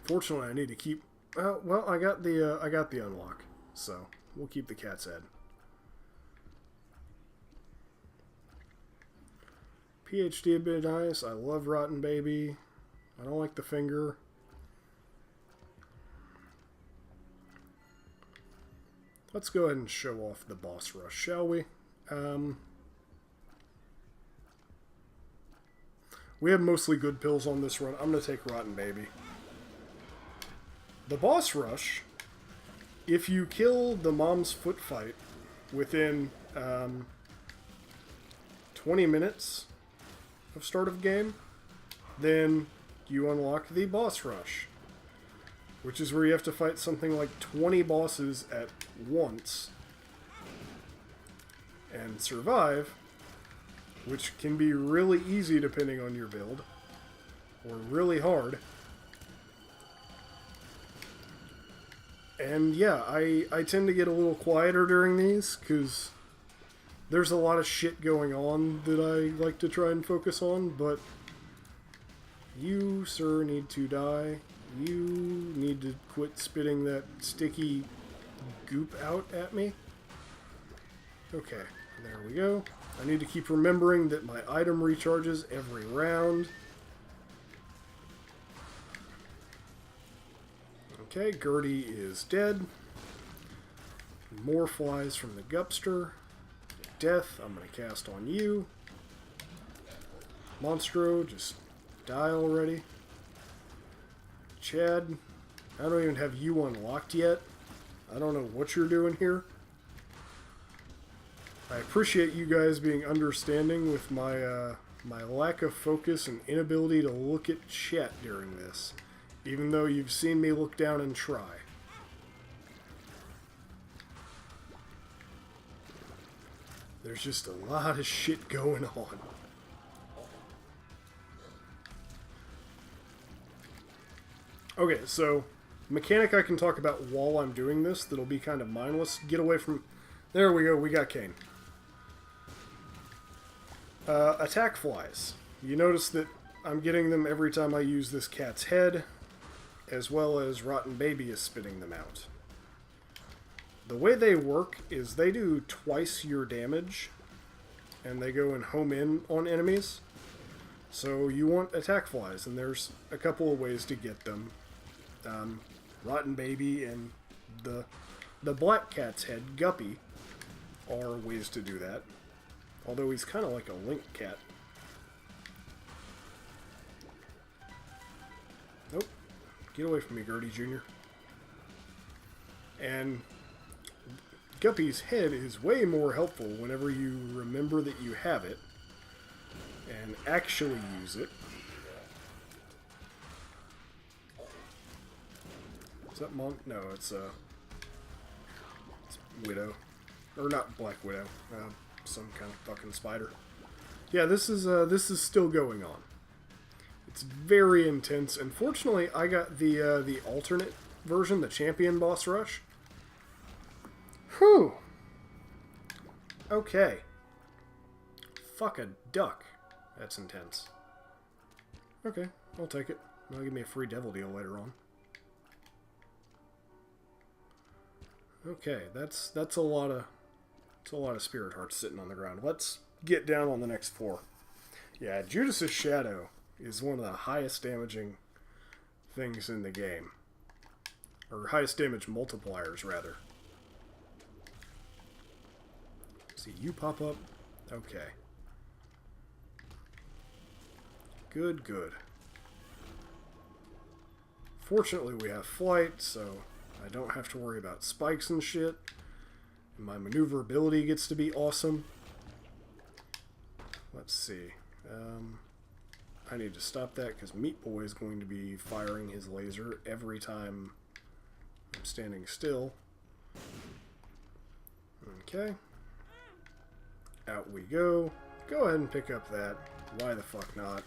Fortunately, I need to keep... well, I got the unlock, so we'll keep the cat's head. PhD a bit nice. I love Rotten Baby. I don't like the finger. Let's go ahead and show off the boss rush, shall we? We have mostly good pills on this run. I'm going to take Rotten Baby. The boss rush, if you kill the mom's foot fight within 20 minutes of start of game, then you unlock the boss rush, which is where you have to fight something like 20 bosses at once and survive, which can be really easy depending on your build, or really hard. And yeah, I tend to get a little quieter during these, because there's a lot of shit going on that I like to try and focus on, but you, sir, need to die. You need to quit spitting that sticky goop out at me. Okay, there we go. I need to keep remembering that my item recharges every round. Okay, Gertie is dead. More flies from the Gupster. Death, I'm going to cast on you. Monstro, just die already. Chad, I don't even have you unlocked yet. I don't know what you're doing here. I appreciate you guys being understanding with my my lack of focus and inability to look at chat during this, even though you've seen me look down and try. There's just a lot of shit going on. Okay, so mechanic I can talk about while I'm doing this that'll be kind of mindless. Get away from... There we go, we got Kane. Attack flies. You notice that I'm getting them every time I use this cat's head, as well as Rotten Baby is spitting them out. The way they work is they do twice your damage, and they go and home in on enemies. So you want attack flies, and there's a couple of ways to get them. Rotten Baby and the Black Cat's head, Guppy, are ways to do that. Although he's kind of like a link cat. Nope. Get away from me, Gertie Jr. And Guppy's head is way more helpful whenever you remember that you have it and actually use it. Is that Monk? No, it's Widow. Or not Black Widow. Some kind of fucking spider. Yeah, this is still going on. It's very intense. And fortunately, I got the alternate version, the Champion Boss Rush. Whew. Okay. Fuck a duck. That's intense. Okay, I'll take it. That'll give me a free devil deal later on. Okay, that's a lot of spirit hearts sitting on the ground. Let's get down on the next floor. Yeah, Judas's Shadow is one of the highest damaging things in the game. Or highest damage multipliers, rather. See, you pop up. Okay. Good, good. Fortunately, we have flight, so I don't have to worry about spikes and shit. And my maneuverability gets to be awesome. Let's see. I need to stop that because Meat Boy is going to be firing his laser every time I'm standing still. Okay. Out we go. Go ahead and pick up that. Why the fuck not?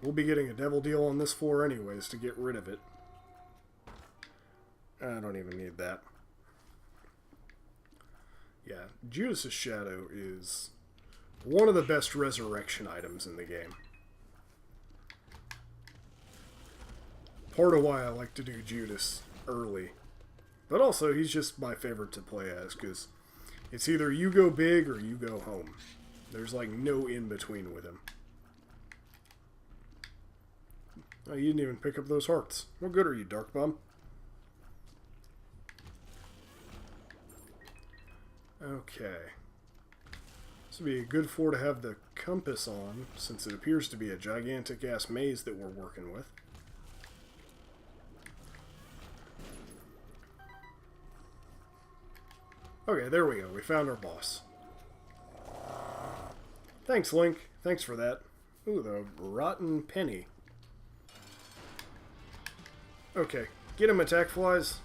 We'll be getting a devil deal on this floor anyways to get rid of it. I don't even need that. Yeah, Judas's Shadow is one of the best resurrection items in the game. Part of why I like to do Judas early. But also, he's just my favorite to play as, because it's either you go big or you go home. There's like no in-between with him. Oh, you didn't even pick up those hearts. What good are you, Dark Bomb? Okay. This would be a good floor to have the compass on, since it appears to be a gigantic-ass maze that we're working with. Okay, there we go. We found our boss. Thanks, Link. Thanks for that. Ooh, the rotten penny. Okay, get him, attack flies.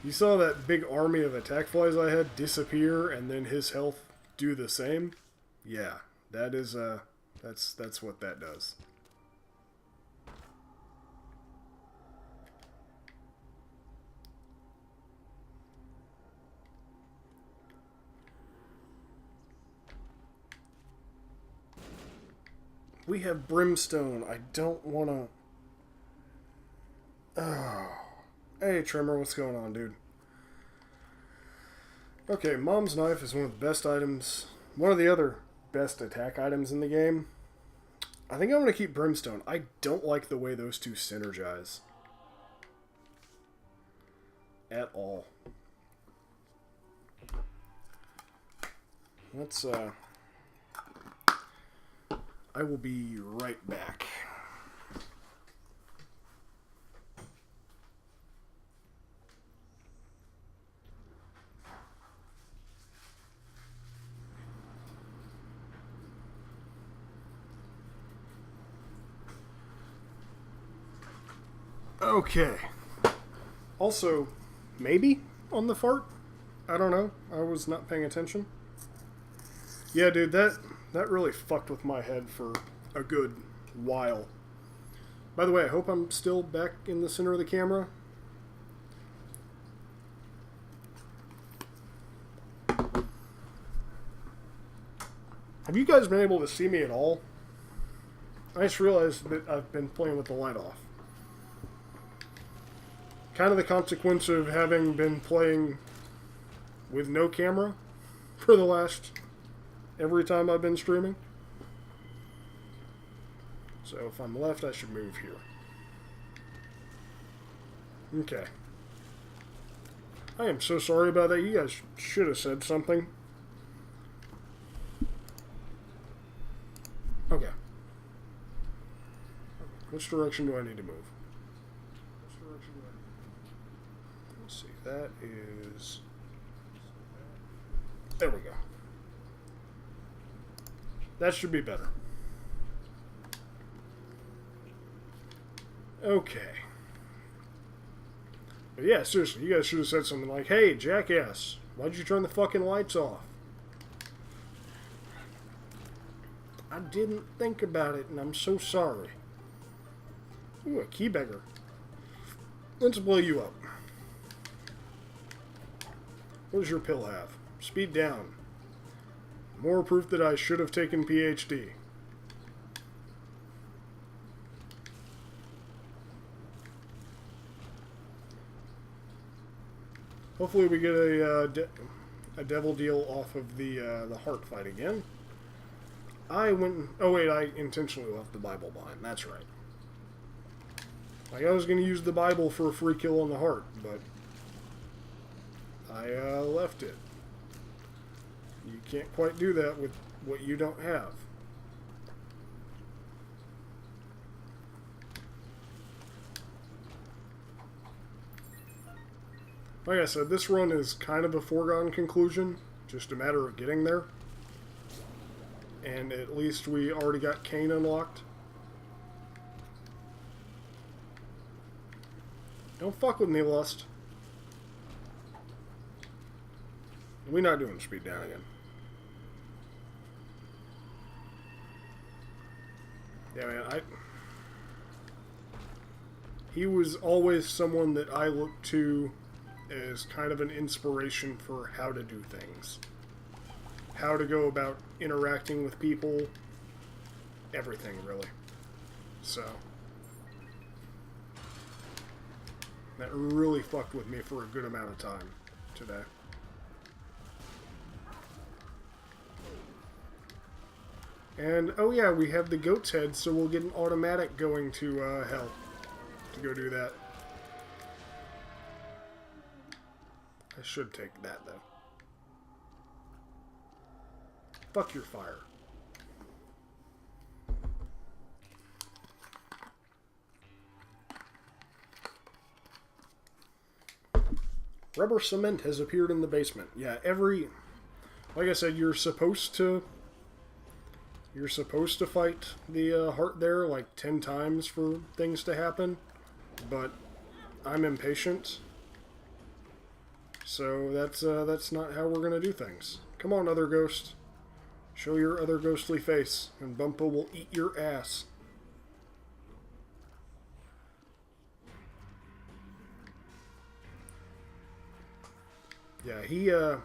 You saw that big army of attack flies I had disappear and then his health do the same? Yeah, that is, that's what that does. We have brimstone. I don't want to... Oh. Hey, Tremor, what's going on, dude? Okay, Mom's Knife is one of the best items. One of the other best attack items in the game. I think I'm going to keep Brimstone. I don't like the way those two synergize. At all. Let's, I will be right back. Okay. Also, maybe on the fart? I don't know. I was not paying attention. Yeah, dude, that really fucked with my head for a good while. By the way, I hope I'm still back in the center of the camera. Have you guys been able to see me at all? I just realized that I've been playing with the light off. kind of the consequence of having been playing with no camera for the last every time I've been streaming. So if I'm left, I should move here. Okay. I am so sorry about that. You guys should have said something. Okay. Which direction do I need to move? Let's see. That is... There we go. That should be better. Okay. But yeah, seriously, you guys should have said something like, "Hey, jackass, why'd you turn the fucking lights off?" I didn't think about it, and I'm so sorry. Ooh, a key beggar. Let's blow you up. What does your pill have? Speed down. More proof that I should have taken PhD. Hopefully we get a devil deal off of the heart fight again. I went... Oh wait, I intentionally left the Bible behind. That's right. Like, I was going to use the Bible for a free kill on the heart, but I left it. You can't quite do that with what you don't have. Like I said, this run is kind of a foregone conclusion, just a matter of getting there. And at least we already got Cain unlocked. Don't fuck with me, Lust. We're not doing speed down again. Yeah, man, he was always someone that I looked to as kind of an inspiration for how to do things. How to go about interacting with people. Everything, really. So, that really fucked with me for a good amount of time today. And, oh yeah, we have the goat's head, so we'll get an automatic going to hell to go do that. I should take that, though. Fuck your fire. Rubber cement has appeared in the basement. Yeah, like I said, you're supposed to fight the heart there like 10 times for things to happen, but I'm impatient. So that's not how we're gonna do things. Come on, other ghost. Show your other ghostly face, and Bumpo will eat your ass. Yeah,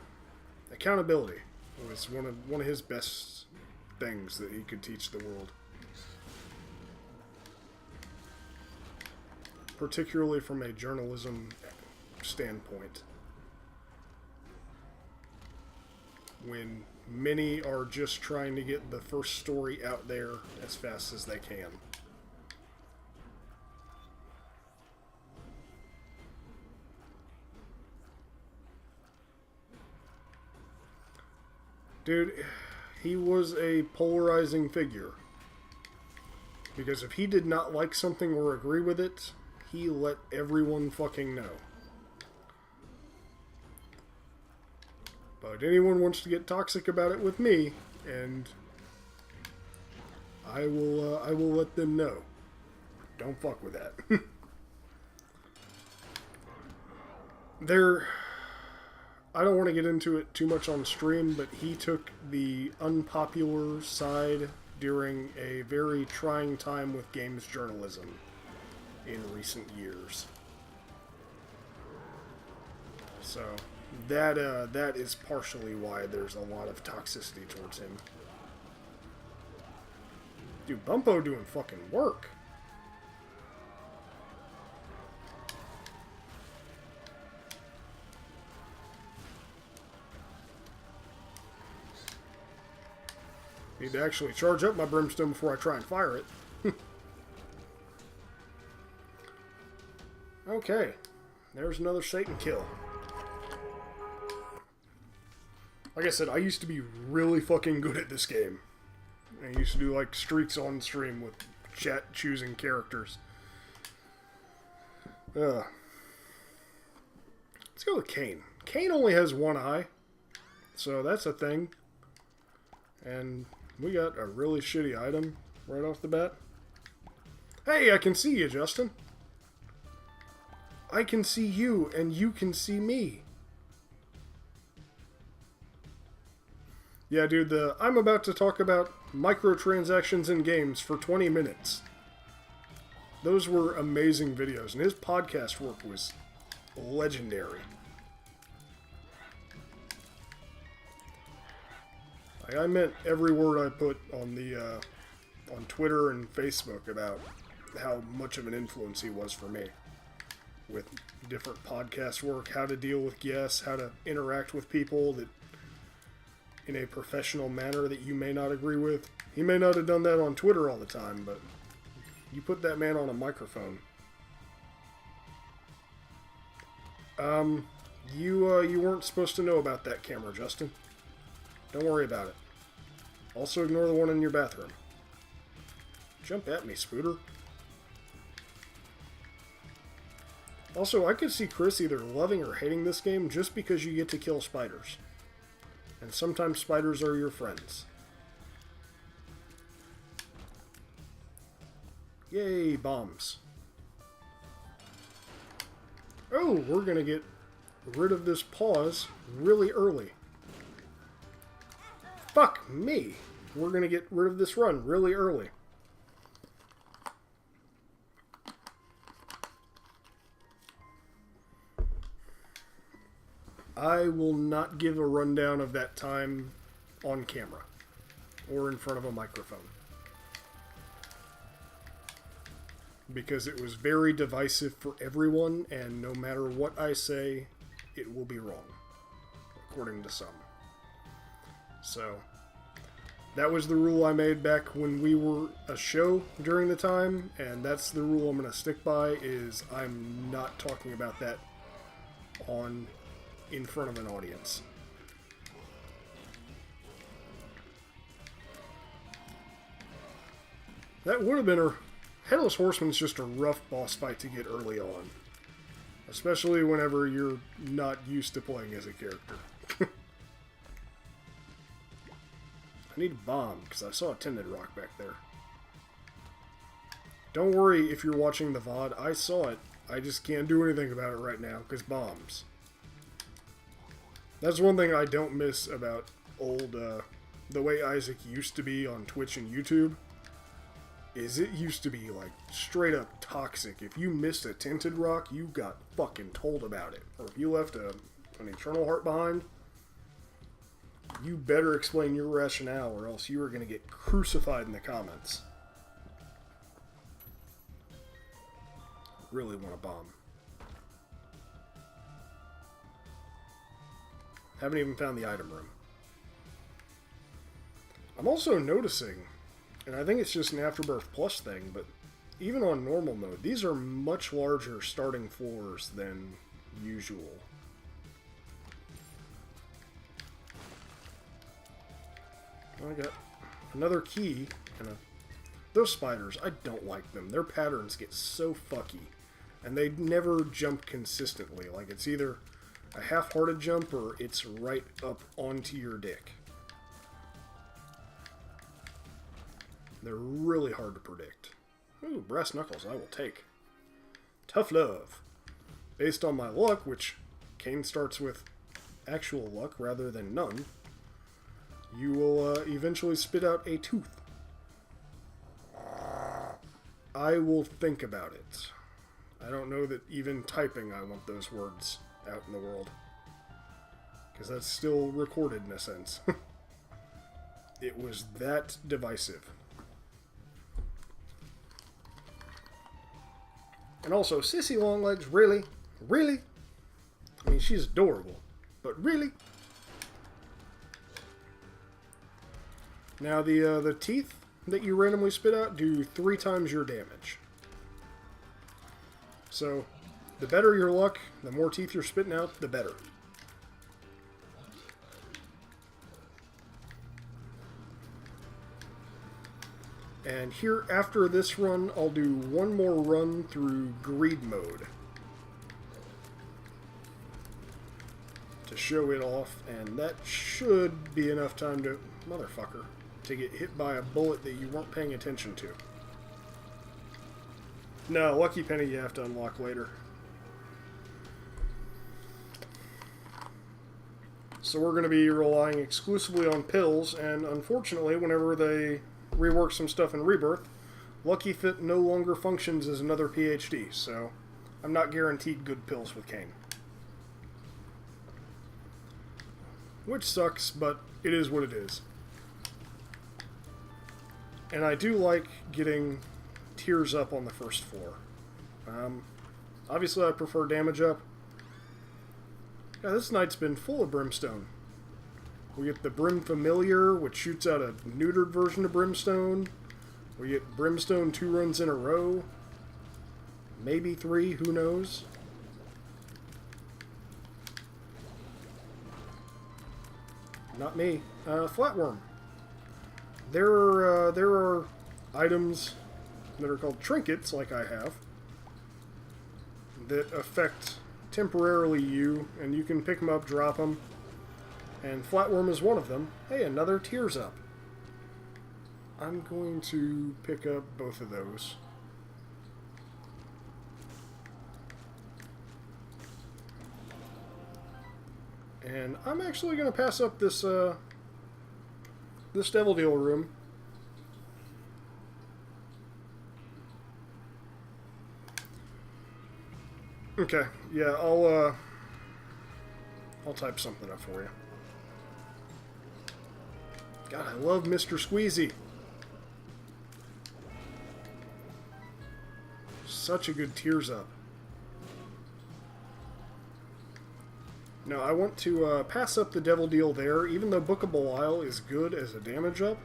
accountability was one of his best things that he could teach the world. Particularly from a journalism standpoint. When many are just trying to get the first story out there as fast as they can. Dude, he was a polarizing figure. Because if he did not like something or agree with it, he let everyone fucking know. But anyone wants to get toxic about it with me, and I will let them know. Don't fuck with that. I don't want to get into it too much on stream, but he took the unpopular side during a very trying time with games journalism in recent years. So that is partially why there's a lot of toxicity towards him. Dude, Bumpo doing fucking work. Need to actually charge up my brimstone before I try and fire it. Okay. There's another Satan kill. Like I said, I used to be really fucking good at this game. I used to do like streaks on stream with chat choosing characters. Let's go with Cain. Cain only has one eye, so that's a thing. And we got a really shitty item right off the bat. Hey, I can see you, Justin. I can see you, and you can see me. Yeah, dude, I'm about to talk about microtransactions in games for 20 minutes. Those were amazing videos, and his podcast work was legendary. I meant every word I put on on Twitter and Facebook about how much of an influence he was for me. With different podcast work, how to deal with guests, how to interact with people that in a professional manner that you may not agree with. He may not have done that on Twitter all the time, but you put that man on a microphone. You weren't supposed to know about that camera, Justin. Don't worry about it. Also ignore the one in your bathroom. Jump at me, Spooter. Also, I could see Chris either loving or hating this game just because you get to kill spiders. And sometimes spiders are your friends. Yay, bombs. Oh, we're gonna get rid of this pause really early. Fuck me! We're gonna get rid of this run really early. I will not give a rundown of that time on camera or in front of a microphone. Because it was very divisive for everyone, and no matter what I say, it will be wrong, according to some. So, that was the rule I made back when we were a show during the time, and that's the rule I'm going to stick by, is I'm not talking about that in front of an audience. That would have been a... Headless Horseman's just a rough boss fight to get early on. Especially whenever you're not used to playing as a character. I need a bomb, because I saw a tinted rock back there. Don't worry if you're watching the VOD, I saw it. I just can't do anything about it right now, because bombs. That's one thing I don't miss about old, the way Isaac used to be on Twitch and YouTube. Is it used to be, like, straight up toxic. If you missed a tinted rock, you got fucking told about it. Or if you left an Eternal Heart behind, you better explain your rationale or else you are going to get crucified in the comments. Really want a bomb. Haven't even found the item room. I'm also noticing, and I think it's just an Afterbirth Plus thing, but even on normal mode, these are much larger starting floors than usual. I got another key, and those spiders, I don't like them. Their patterns get so fucky, and they never jump consistently. Like, it's either a half-hearted jump or it's right up onto your dick. They're really hard to predict. Ooh, brass knuckles, I will take. Tough love. Based on my luck, which Cain starts with actual luck rather than none, you will eventually spit out a tooth. I will think about it. I don't know that even typing I want those words out in the world. Because that's still recorded in a sense. It was that divisive. And also, Sissy Longlegs, really? Really? I mean, she's adorable. But really? Now the teeth that you randomly spit out do 3 times your damage. So, the better your luck, the more teeth you're spitting out, the better. And here, after this run, I'll do one more run through greed mode to show it off, and that should be enough time to, motherfucker, to get hit by a bullet that you weren't paying attention to. No, Lucky Penny you have to unlock later. So we're going to be relying exclusively on pills, and unfortunately, whenever they rework some stuff in Rebirth, Lucky Fit no longer functions as another PhD, so I'm not guaranteed good pills with Kane. Which sucks, but it is what it is. And I do like getting tears up on the first floor. Obviously I prefer damage up. Yeah, this night's been full of brimstone. We get the Brim Familiar, which shoots out a neutered version of Brimstone. We get Brimstone 2 runs in a row. Maybe 3, who knows? Not me. Flatworm. There are items that are called trinkets, like I have, that affect temporarily you, and you can pick them up, drop them. And Flatworm is one of them. Hey, another Tears Up. I'm going to pick up both of those. And I'm actually going to pass up this this Devil Deal room. Okay, yeah, I'll type something up for you. God, I love Mr. Squeezy. Such a good Tears Up. Now, I want to pass up the Devil Deal there, even though Book of Belial is good as a damage up,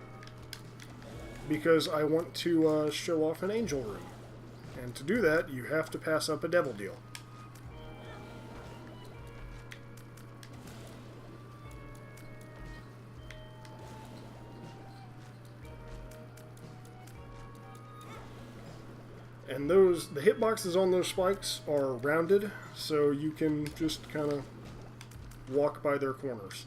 because I want to show off an Angel Room. And to do that, you have to pass up a Devil Deal. And the hitboxes on those spikes are rounded, so you can just kind of walk by their corners.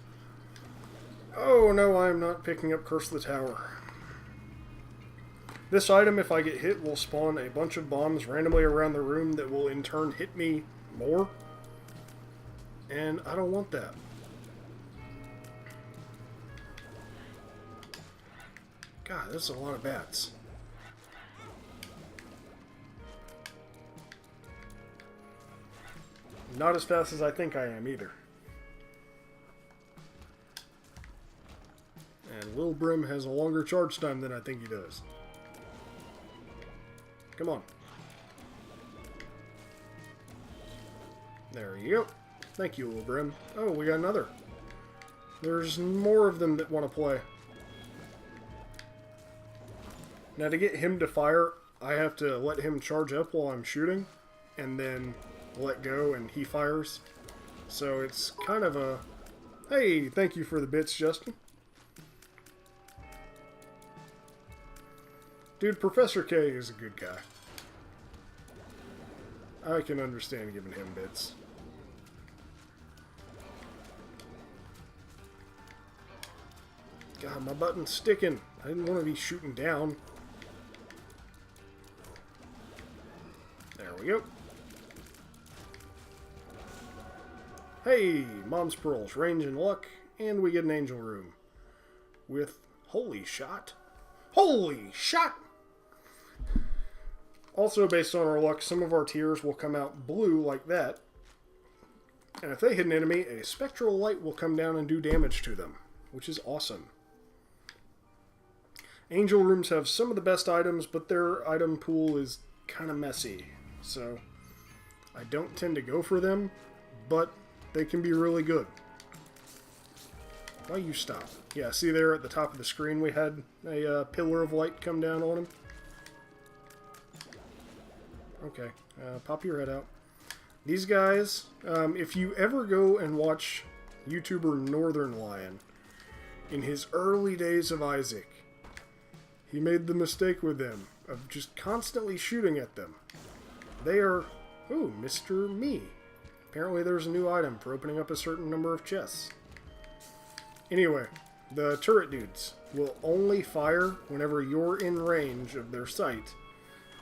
Oh no, I'm not picking up Curse of the Tower. This item, if I get hit, will spawn a bunch of bombs randomly around the room that will in turn hit me more. And I don't want that. God, that's a lot of bats. Not as fast as I think I am, either. And Lil Brim has a longer charge time than I think he does. Come on. There you go. Thank you, Lil Brim. Oh, we got another. There's more of them that want to play. Now, to get him to fire, I have to let him charge up while I'm shooting, and then let go and he fires. So it's kind of a, hey, thank you for the bits, Justin. Dude, Professor K is a good guy. I can understand giving him bits. God, my button's sticking. I didn't want to be shooting down. There we go. Hey, Mom's Pearls, range and luck, and we get an Angel Room. With holy shot. Holy shot! Also, based on our luck, some of our tears will come out blue like that. And if they hit an enemy, a spectral light will come down and do damage to them, which is awesome. Angel Rooms have some of the best items, but their item pool is kind of messy. So, I don't tend to go for them, but they can be really good. Why you stop? Yeah, see there at the top of the screen we had a pillar of light come down on him? Okay, pop your head out. These guys, if you ever go and watch YouTuber Northern Lion, in his early days of Isaac, he made the mistake with them of just constantly shooting at them. They are... Ooh, Mr. Me. Apparently there's a new item for opening up a certain number of chests. Anyway, the turret dudes will only fire whenever you're in range of their sight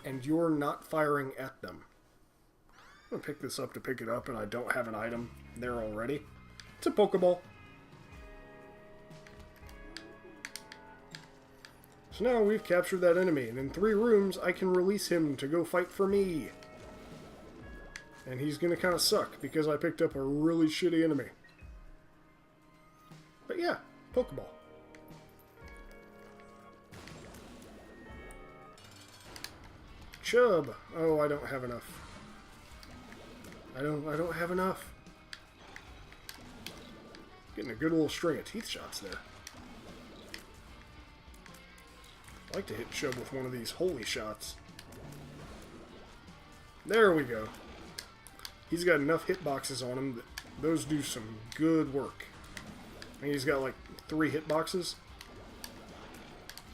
and you're not firing at them. I'm going to pick this up to pick it up, and I don't have an item there already. It's a Pokeball. So now we've captured that enemy, and in 3 rooms I can release him to go fight for me. And he's going to kind of suck because I picked up a really shitty enemy. But yeah, Pokeball. Chub. Oh, I don't have enough. I don't have enough. Getting a good little string of teeth shots there. I'd like to hit Chub with one of these holy shots. There we go. He's got enough hitboxes on him that those do some good work. I think he's got like 3 hitboxes.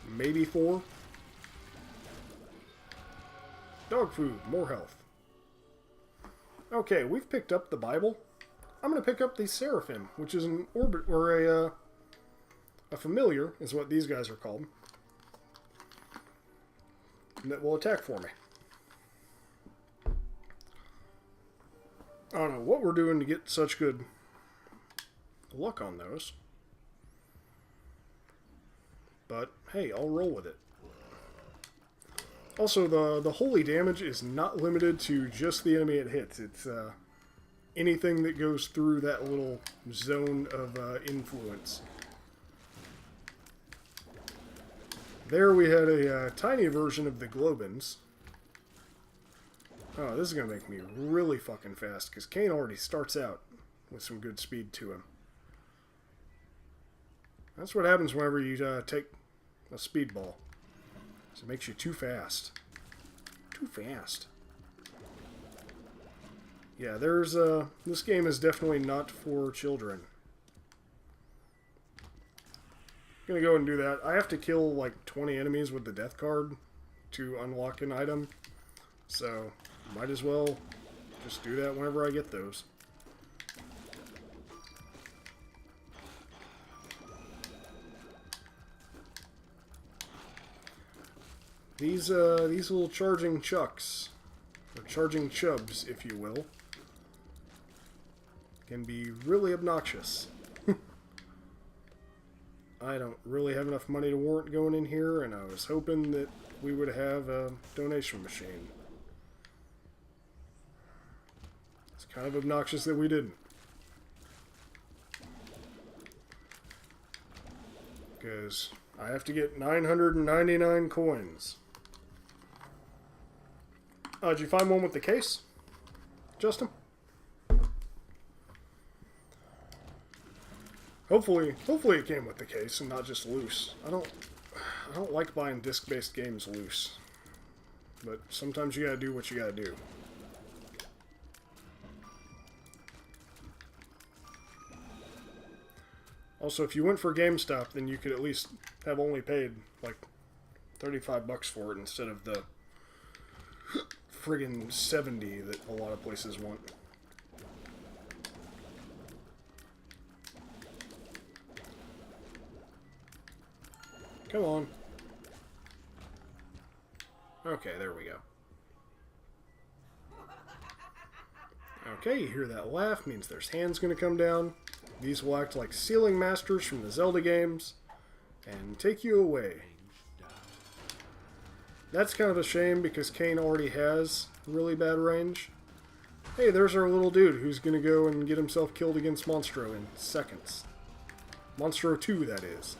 Maybe 4. Dog food, more health. Okay, we've picked up the Bible. I'm going to pick up the Seraphim, which is an orbit, or a familiar, is what these guys are called. That will attack for me. I don't know what we're doing to get such good luck on those. But, hey, I'll roll with it. Also, the holy damage is not limited to just the enemy it hits. It's anything that goes through that little zone of influence. There we had a tiny version of the Globins. Oh, this is going to make me really fucking fast, because Kane already starts out with some good speed to him. That's what happens whenever you take a speedball. It makes you too fast. Too fast. Yeah, there's this game is definitely not for children. I'm gonna go and do that. I have to kill like 20 enemies with the death card to unlock an item. So, might as well just do that whenever I get those. These little charging chucks, or charging chubs, if you will, can be really obnoxious. I don't really have enough money to warrant going in here, and I was hoping that we would have a donation machine. It's kind of obnoxious that we didn't. Because I have to get 999 coins. Did you find one with the case, Justin? Hopefully it came with the case and not just loose. I don't like buying disc-based games loose, but sometimes you gotta do what you gotta do. Also, if you went for GameStop, then you could at least have only paid like $35 for it instead of the friggin' 70 that a lot of places want. Come on. Okay, there we go. Okay, you hear that laugh, means there's hands gonna come down. These will act like ceiling masters from the Zelda games and take you away. That's kind of a shame because Kane already has really bad range. Hey, there's our little dude who's gonna go and get himself killed against Monstro in seconds. Monstro 2, that is.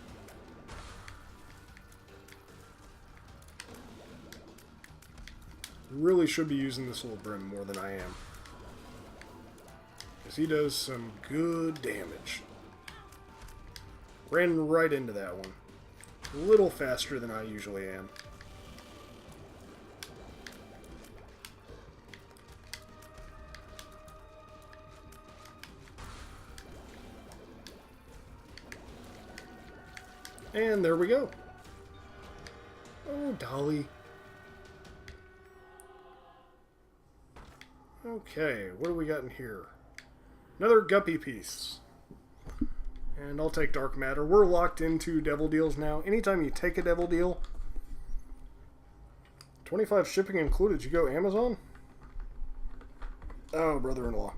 Really should be using this little brim more than I am. Because he does some good damage. Ran right into that one. A little faster than I usually am. And there we go. Oh, Dolly. Okay, what do we got in here? Another guppy piece. And I'll take Dark Matter. We're locked into devil deals now. Anytime you take a devil deal, 25 shipping included. You go Amazon? Oh, brother-in-law.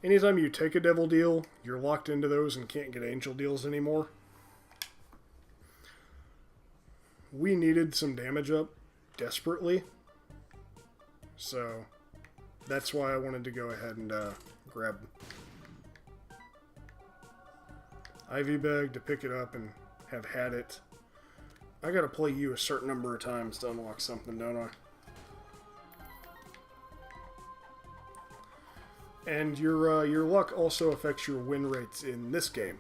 Anytime you take a devil deal, you're locked into those and can't get angel deals anymore. We needed some damage up desperately. So that's why I wanted to go ahead and grab Ivy Bag to pick it up and have had it. I gotta play you a certain number of times to unlock something, don't I? And your luck also affects your win rates in this game.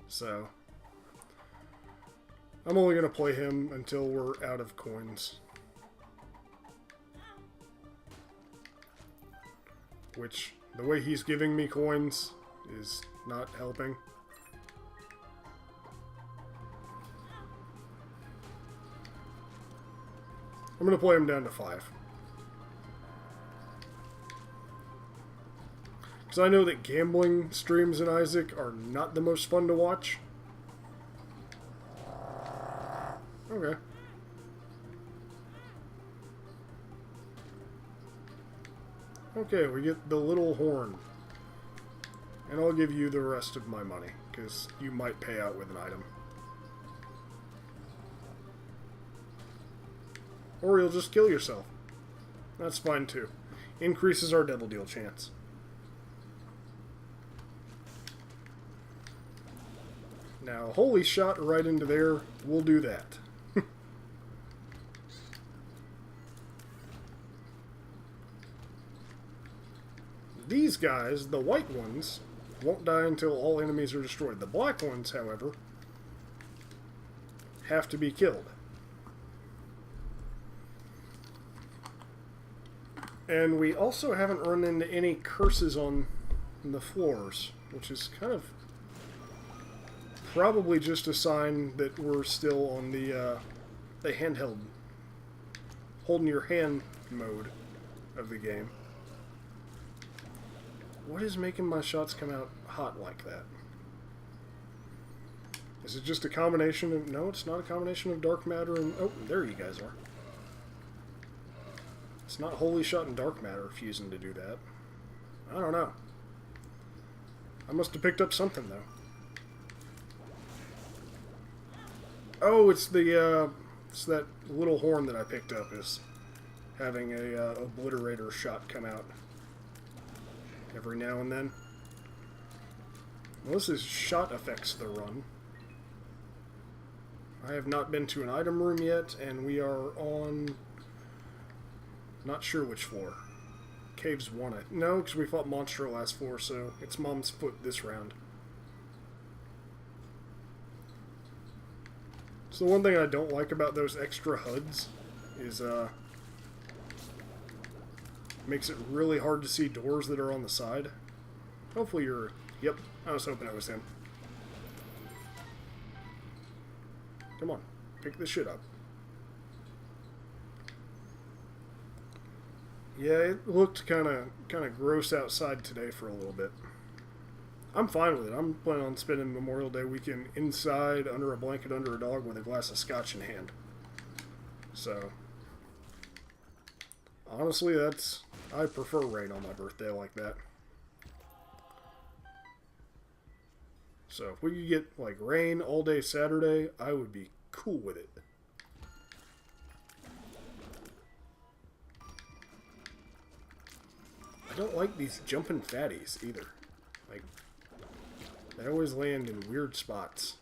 So I'm only gonna play him until we're out of coins. Which, the way he's giving me coins is not helping. I'm gonna play him down to 5. Because I know that gambling streams in Isaac are not the most fun to watch. Okay. Okay, we get the little horn. And I'll give you the rest of my money, because you might pay out with an item. Or you'll just kill yourself. That's fine too. Increases our devil deal chance. Now, holy shot right into there, we'll do that. These guys, the white ones, won't die until all enemies are destroyed. The black ones, however, have to be killed. And we also haven't run into any curses on the floors, which is kind of probably just a sign that we're still on the handheld, holding your hand mode of the game. What is making my shots come out hot like that? Is it just a combination of... No, it's not a combination of Dark Matter and... Oh, there you guys are. It's not Holy Shot and Dark Matter fusing to do that. I don't know. I must have picked up something, though. Oh, it's the, it's that little horn that I picked up is having a obliterator shot come out every now and then. Well, this is shot affects the run. I have not been to an item room yet, and we are on... Not sure which floor. Caves 1, no, because we fought Monstro last floor, so it's Mom's Foot this round. So the one thing I don't like about those extra HUDs is, makes it really hard to see doors that are on the side. Hopefully you're... Yep, I was hoping it was him. Come on, pick this shit up. Yeah, it looked kind of gross outside today for a little bit. I'm fine with it. I'm planning on spending Memorial Day weekend inside, under a blanket, under a dog, with a glass of scotch in hand. So, honestly, I prefer rain on my birthday like that. So, if we could get, like, rain all day Saturday, I would be cool with it. I don't like these jumping fatties, either. Like, they always land in weird spots.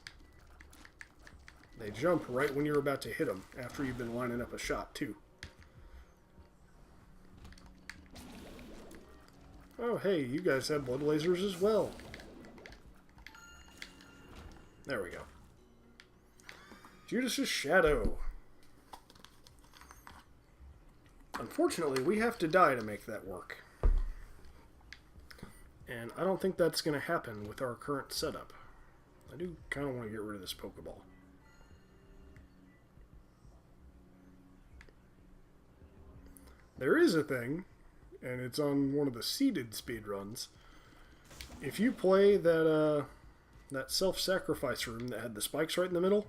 They jump right when you're about to hit them, after you've been lining up a shot, too. Oh, hey, you guys have blood lasers as well. There we go. Judas's Shadow. Unfortunately, we have to die to make that work. And I don't think that's going to happen with our current setup. I do kind of want to get rid of this Pokeball. There is a thing, and it's on one of the seeded speedruns. If you play that self-sacrifice room that had the spikes right in the middle,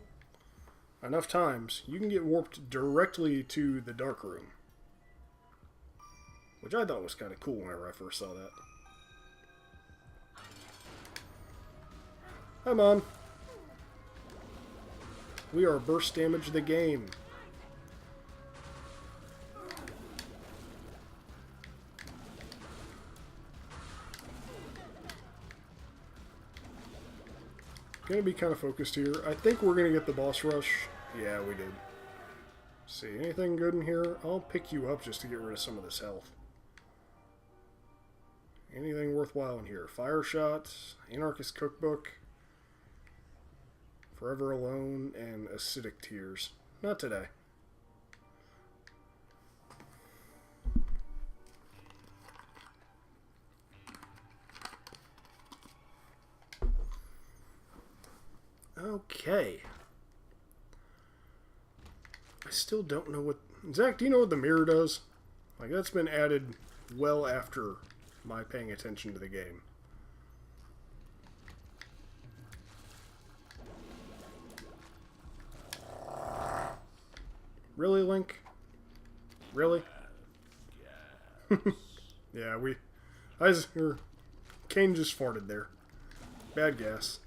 enough times, you can get warped directly to the dark room. Which I thought was kind of cool whenever I first saw that. Hi, Mom. We are burst damage the game. Gonna be kind of focused here. I think we're gonna get the boss rush. Yeah, we did. See, anything good in here? I'll pick you up just to get rid of some of this health. Anything worthwhile in here? Fire Shot, Anarchist Cookbook, Forever Alone, and Acidic Tears. Not today. Okay. I still don't know what... Zach, do you know what the mirror does? Like, that's been added well after my paying attention to the game. Really, Link? Really? Yeah, Kane just farted there. Bad gas.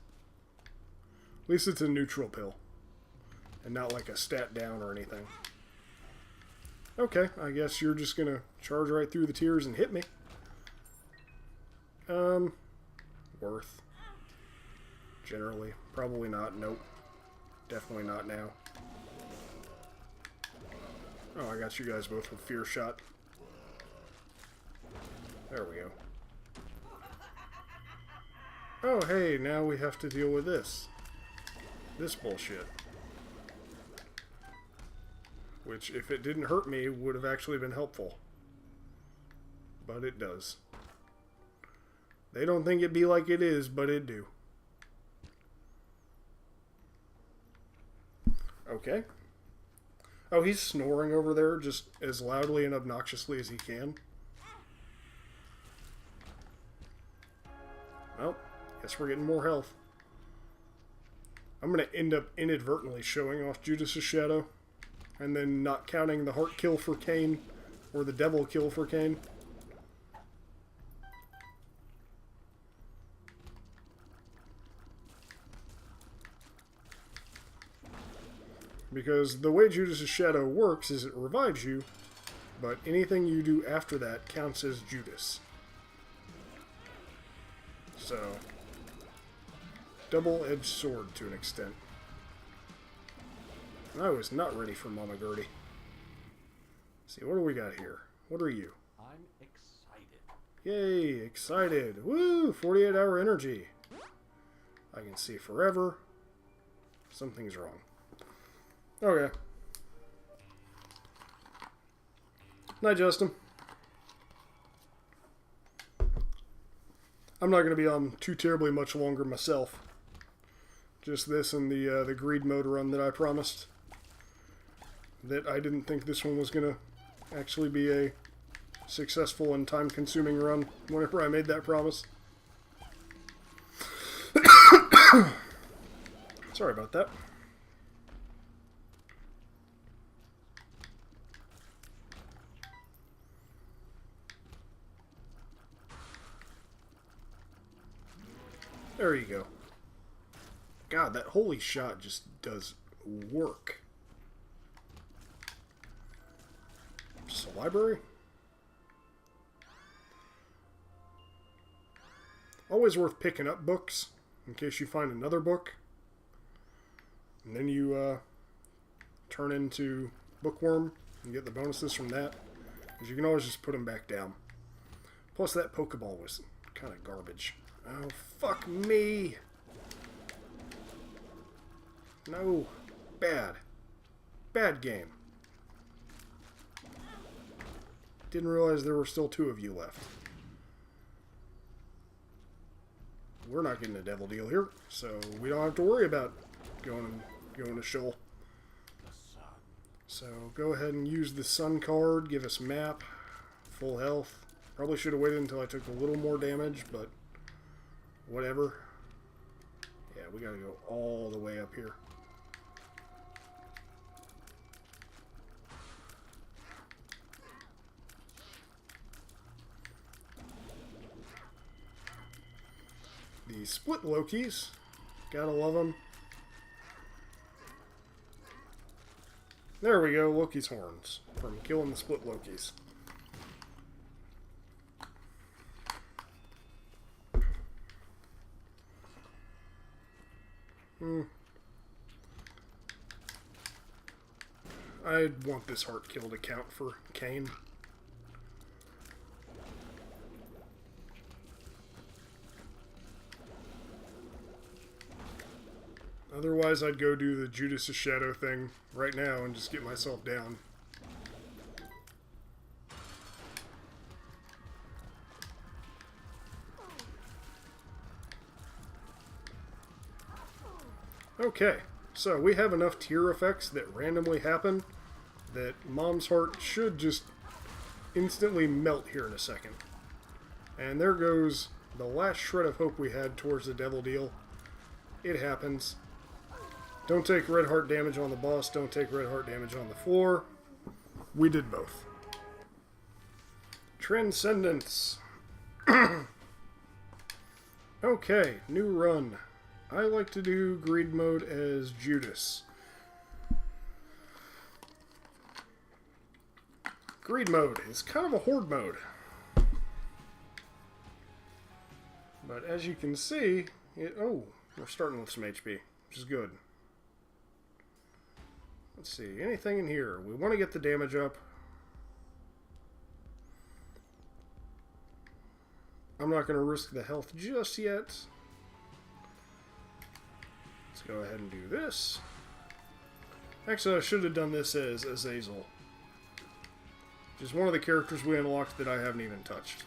At least it's a neutral pill. And not like a stat down or anything. Okay, I guess you're just gonna charge right through the tears and hit me. Worth. Generally. Probably not. Nope. Definitely not now. Oh, I got you guys both with Fear Shot. There we go. Oh, hey, now we have to deal with this. This bullshit. Which, if it didn't hurt me, would have actually been helpful. But it does. They don't think it be like it is, but it do. Okay. Oh, he's snoring over there just as loudly and obnoxiously as he can. Well, guess we're getting more health. I'm going to end up inadvertently showing off Judas's Shadow. And then not counting the heart kill for Kane. Or the devil kill for Kane. Because the way Judas's Shadow works is it revives you, but anything you do after that counts as Judas. So, double-edged sword to an extent. I was not ready for Mama Gertie. Let's see, what do we got here? What are you? I'm excited. Yay, excited. Woo, 48-hour energy. I can see forever. Something's wrong. Okay. Night, Justin. I'm not going to be on too terribly much longer myself. Just this and the greed mode run that I promised. That I didn't think this one was going to actually be a successful and time-consuming run whenever I made that promise. Sorry about that. There you go. God, that holy shot just does work. Just a library? Always worth picking up books, in case you find another book. And then you turn into Bookworm and get the bonuses from that. Because you can always just put them back down. Plus that Pokeball was kind of garbage. Oh, fuck me! No. Bad. Bad game. Didn't realize there were still 2 of you left. We're not getting a devil deal here, so we don't have to worry about going to Shoal. So go ahead and use the sun card, give us map, full health. Probably should have waited until I took a little more damage, but whatever. Yeah, we gotta go all the way up here. The split Lokis. Gotta love them. There we go, Loki's horns. From killing the split Lokis. I'd want this heart kill to count for Kane. Otherwise, I'd go do the Judas' Shadow thing right now and just get myself down. Okay, so we have enough tier effects that randomly happen that Mom's heart should just instantly melt here in a second. And there goes the last shred of hope we had towards the devil deal. It happens. Don't take red heart damage on the boss, don't take red heart damage on the floor. We did both. Transcendence. Okay, new run. I like to do greed mode as Judas. Greed mode is kind of a horde mode. But as you can see, we're starting with some HP, which is good. Let's see, anything in here? We want to get the damage up. I'm not going to risk the health just yet. Let's go ahead and do this. Actually, I should have done this as Azazel. Which is one of the characters we unlocked that I haven't even touched.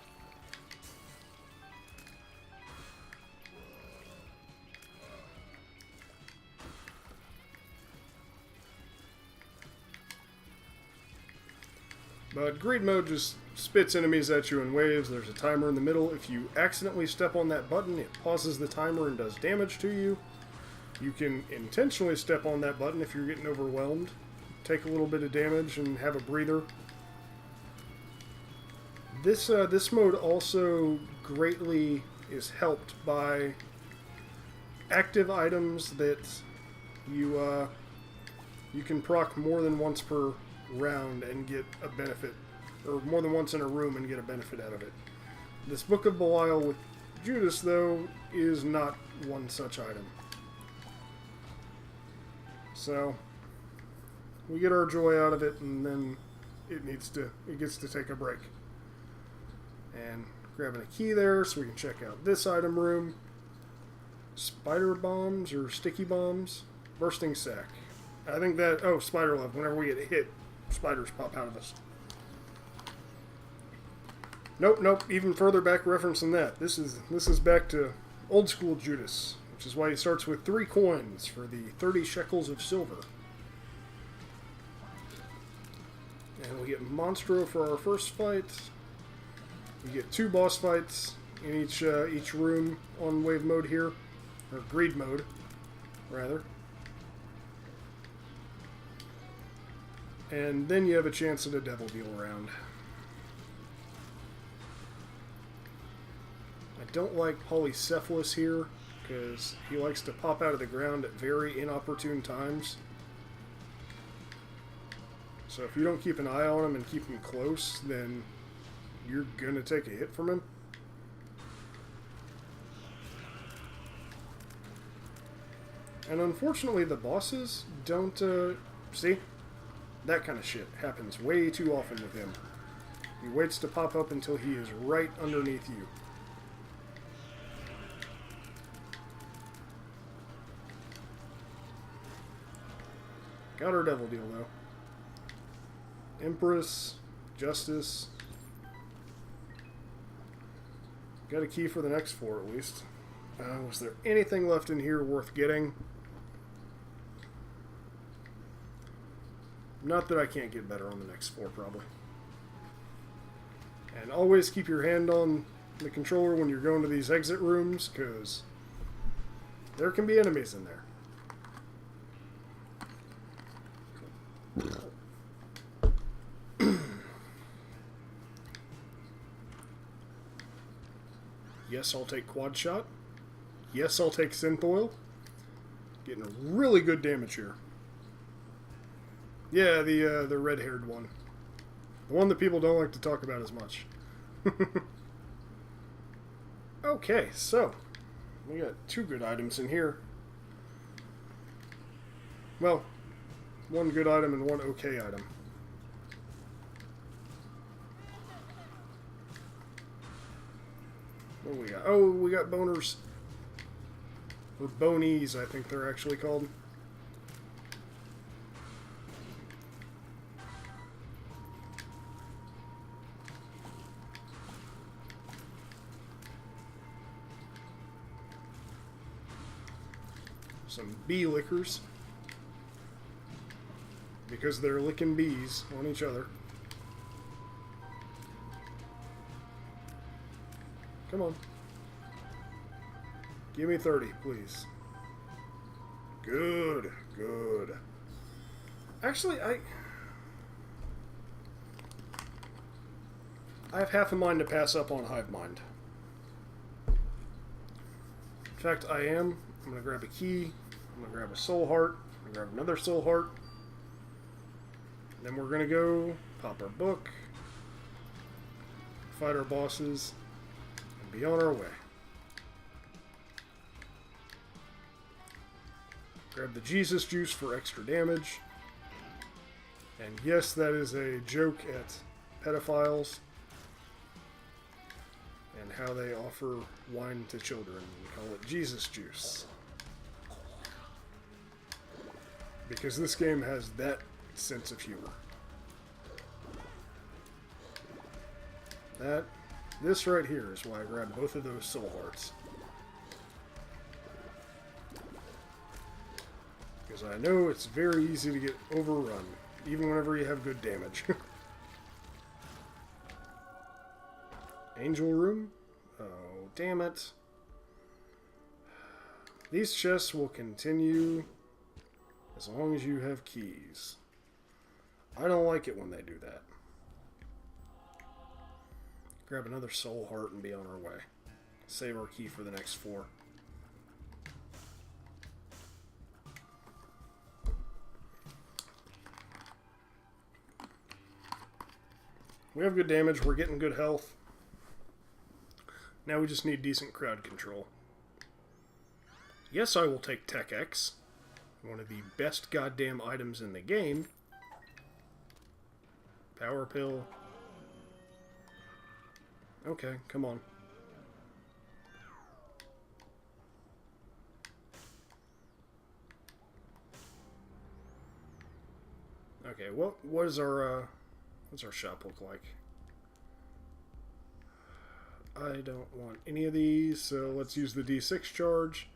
But greed mode just spits enemies at you in waves. There's a timer in the middle. If you accidentally step on that button, it pauses the timer and does damage to you. You can intentionally step on that button if you're getting overwhelmed. Take a little bit of damage and have a breather. This mode also greatly is helped by active items that you can proc more than once per round and get a benefit, or more than once in a room and get a benefit out of it. This Book of Belial with Judas, though, is not one such item. So we get our joy out of it, and then it gets to take a break. And grabbing a key there so we can check out this item room. Spider bombs or sticky bombs. Bursting sack. I think that, spider love. Whenever we get hit, spiders pop out of us. Nope. Even further back reference than that. This is back to old school Judas, which is why he starts with 3 coins for the 30 shekels of silver. And we get Monstro for our first fight. We get 2 boss fights in each room on wave mode here, or greed mode, rather. And then you have a chance at a devil deal round. I don't like Polycephalus here, because he likes to pop out of the ground at very inopportune times. So if you don't keep an eye on him and keep him close, then you're going to take a hit from him. And unfortunately, the bosses don't, see? That kind of shit happens way too often with him. He waits to pop up until he is right underneath you. Got our devil deal, though. Empress, Justice. Got a key for the next 4, at least. Was there anything left in here worth getting? Not that I can't get better on the next 4, probably. And always keep your hand on the controller when you're going to these exit rooms, because there can be enemies in there. Yes, I'll take quad shot. Yes, I'll take synth oil. Getting really good damage here. Yeah, the red-haired one. The one that people don't like to talk about as much. Okay, so we got 2 good items in here. Well, 1 good item and 1 okay item. What do we got? Oh, we got boners. Or bonies, I think they're actually called. Some bee lickers. Because they're licking bees on each other. Come on. Give me 30, please. Good, good. Actually, I have half a mind to pass up on Hive Mind. In fact, I am. I'm going to grab a key. I'm going to grab a soul heart. I'm going to grab another soul heart. Then we're going to go pop our book, fight our bosses, and be on our way. Grab the Jesus juice for extra damage. And yes, that is a joke at pedophiles and how they offer wine to children. We call it Jesus juice. Because this game has that sense of humor. This right here is why I grabbed both of those soul hearts. Because I know it's very easy to get overrun, even whenever you have good damage. Angel room? Oh, damn it. These chests will continue as long as you have keys. I don't like it when they do that. Grab another soul heart and be on our way. Save our key for the next 4. We have good damage, we're getting good health. Now we just need decent crowd control. Yes, I will take Tech X. One of the best goddamn items in the game. Power pill. Okay, come on. Okay, what is our what's our shop look like? I don't want any of these, so let's use the D6 charge.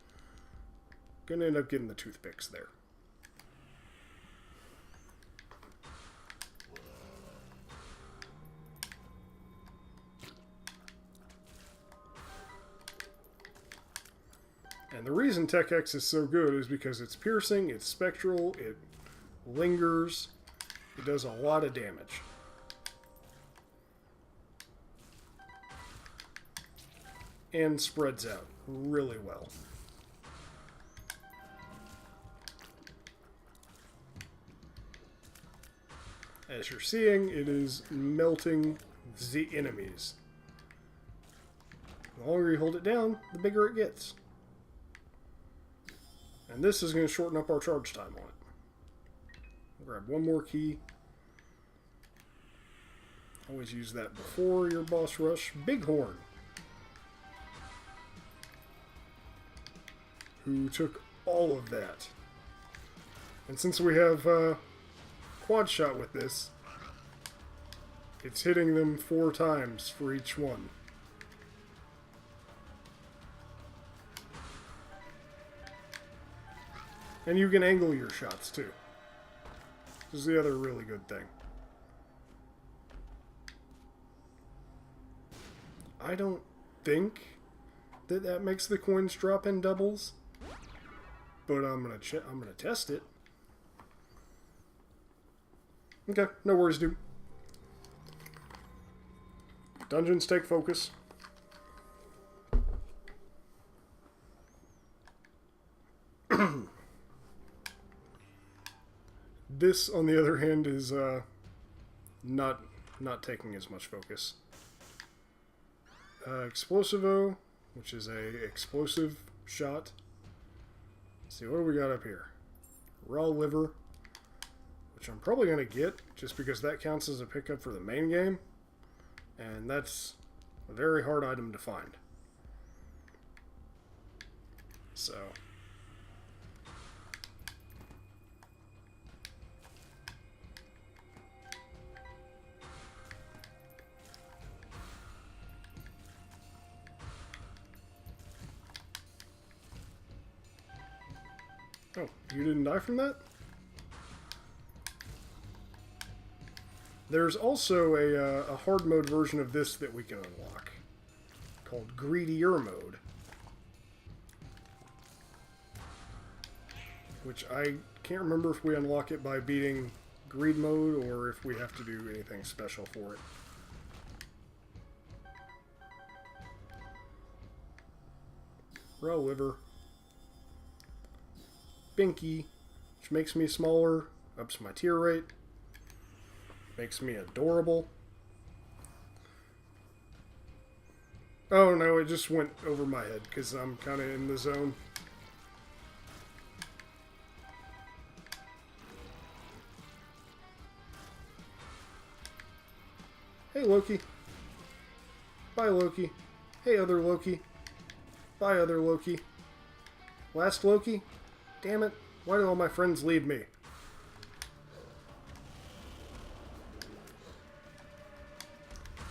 Gonna end up getting the toothpicks there. And the reason Tech X is so good is because it's piercing, it's spectral, it lingers, it does a lot of damage. And spreads out really well. As you're seeing, it is melting the enemies. The longer you hold it down, the bigger it gets. And this is going to shorten up our charge time on it. I'll grab one more key. Always use that before your boss rush. Bighorn, who took all of that. And since we have quad shot with this, it's hitting them 4 times for each one. And you can angle your shots too. This is the other really good thing. I don't think that makes the coins drop in doubles, but I'm gonna test it. Okay, no worries, dude. Dungeons take focus. This, on the other hand, is not taking as much focus. Explosivo, which is a explosive shot. Let's see, what do we got up here? Raw liver, which I'm probably going to get just because that counts as a pickup for the main game, and that's a very hard item to find. So oh, you didn't die from that? There's also a hard mode version of this that we can unlock, called Greedier Mode, which I can't remember if we unlock it by beating Greed Mode or if we have to do anything special for it. Raw liver. Binky, which makes me smaller, ups my tier rate, makes me adorable. Oh no, it just went over my head because I'm kind of in the zone. Hey Loki. Bye Loki. Hey other Loki. Bye other Loki. Last Loki? Damn it, why do all my friends leave me?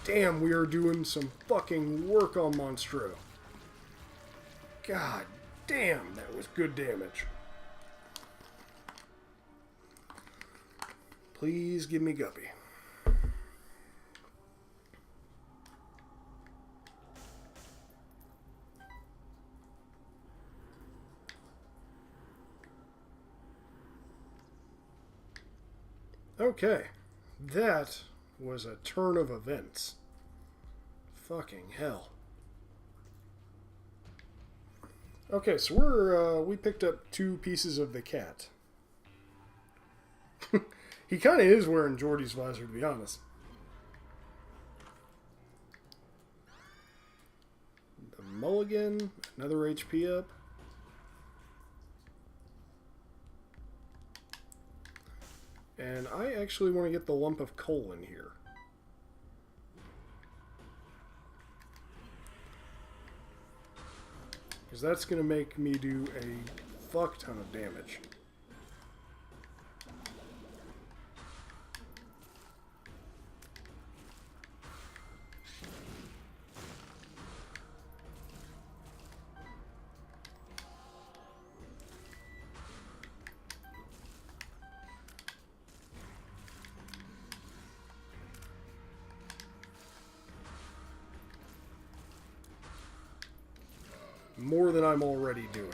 Damn, we are doing some fucking work on Monstro. God damn, that was good damage. Please give me Guppy. Okay, that was a turn of events. Fucking hell. Okay, so we picked up 2 pieces of the cat. He kind of is wearing Geordie's visor, to be honest. The mulligan, another HP up. And I actually want to get the lump of coal in here. Because that's going to make me do a fuck ton of damage. More than I'm already doing.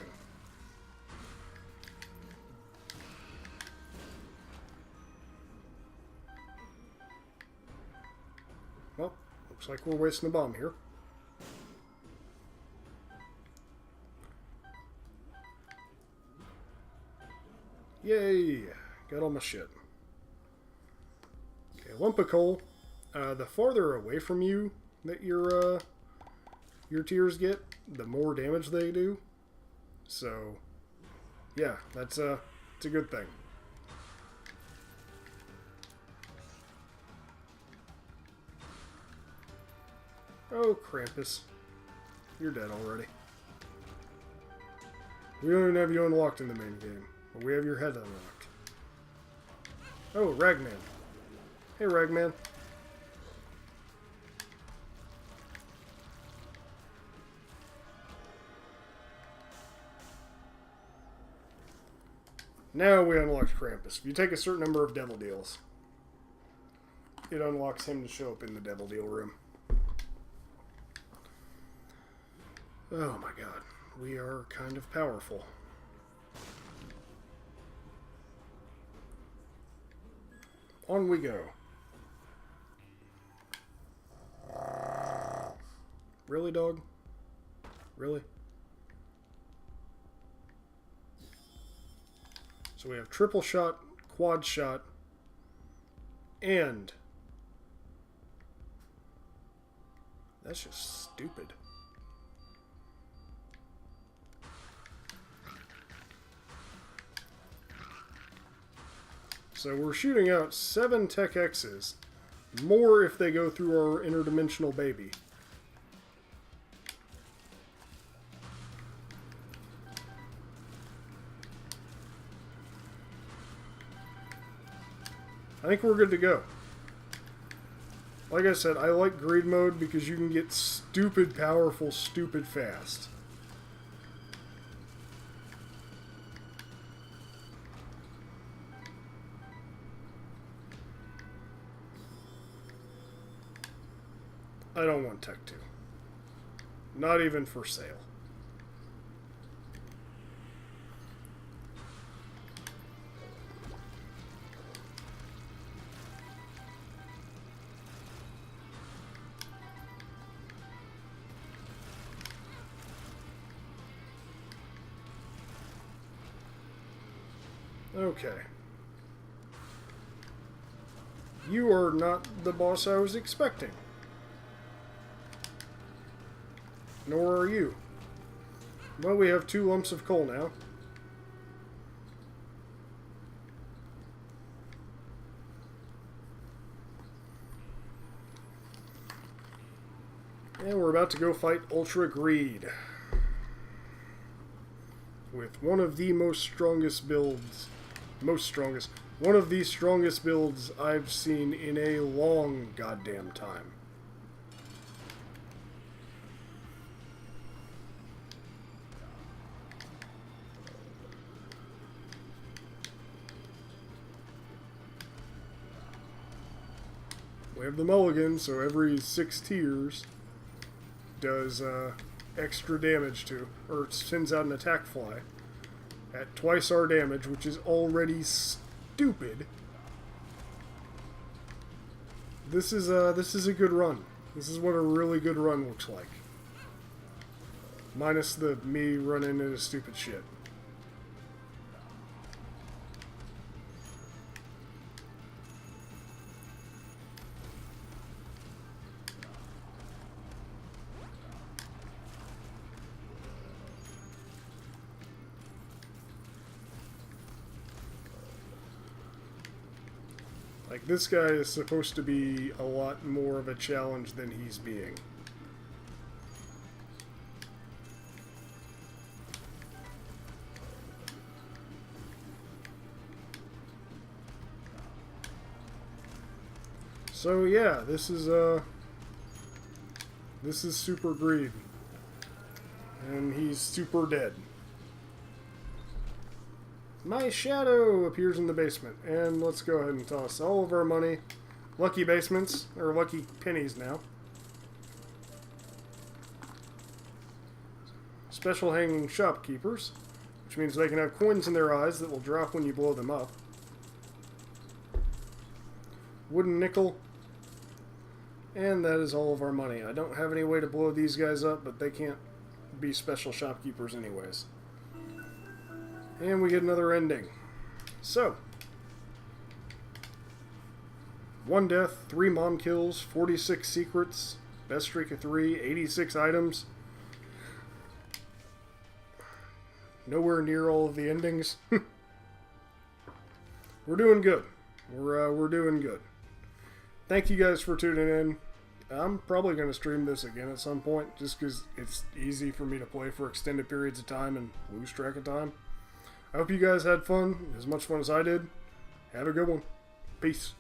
Well, looks like we're wasting a bomb here. Yay! Got all my shit. Okay, lump of coal. The farther away from you that your tiers get, the more damage they do. So, yeah, it's a good thing. Oh, Krampus. You're dead already. We don't even have you unlocked in the main game, but we have your head unlocked. Oh, Ragman. Hey, Ragman. Now we unlocked Krampus. If you take a certain number of Devil Deals, it unlocks him to show up in the Devil Deal room. Oh my god. We are kind of powerful. On we go. Really, dog? Really? So we have triple shot, quad shot, and that's just stupid. So we're shooting out 7 Tech X's, more if they go through our interdimensional baby. I think we're good to go. Like I said, I like greed mode because you can get stupid powerful, stupid fast. I don't want Tech 2. Not even for sale. Okay. You are not the boss I was expecting. Nor are you. Well, we have 2 lumps of coal now. And we're about to go fight Ultra Greed. With one of the strongest builds I've seen in a long goddamn time. We have the mulligan, so every 6 tiers does extra damage to, or sends out an attack fly at twice our damage, which is already stupid. This is a good run. This is what a really good run looks like. Minus the me running into stupid shit. Like, this guy is supposed to be a lot more of a challenge than he's being. So yeah, this is Super Greed. And he's super dead. My shadow appears in the basement, and let's go ahead and toss all of our money. Lucky basements, or lucky pennies now. Special hanging shopkeepers, which means they can have coins in their eyes that will drop when you blow them up. Wooden nickel, and that is all of our money. I don't have any way to blow these guys up, but they can't be special shopkeepers anyways. And we get another ending. So, 1 death, 3 mom kills, 46 secrets, best streak of 3, 86 items. Nowhere near all of the endings. We're doing good. We're doing good. Thank you guys for tuning in. I'm probably going to stream this again at some point, just because it's easy for me to play for extended periods of time and lose track of time. I hope you guys had fun, as much fun as I did. Have a good one. Peace.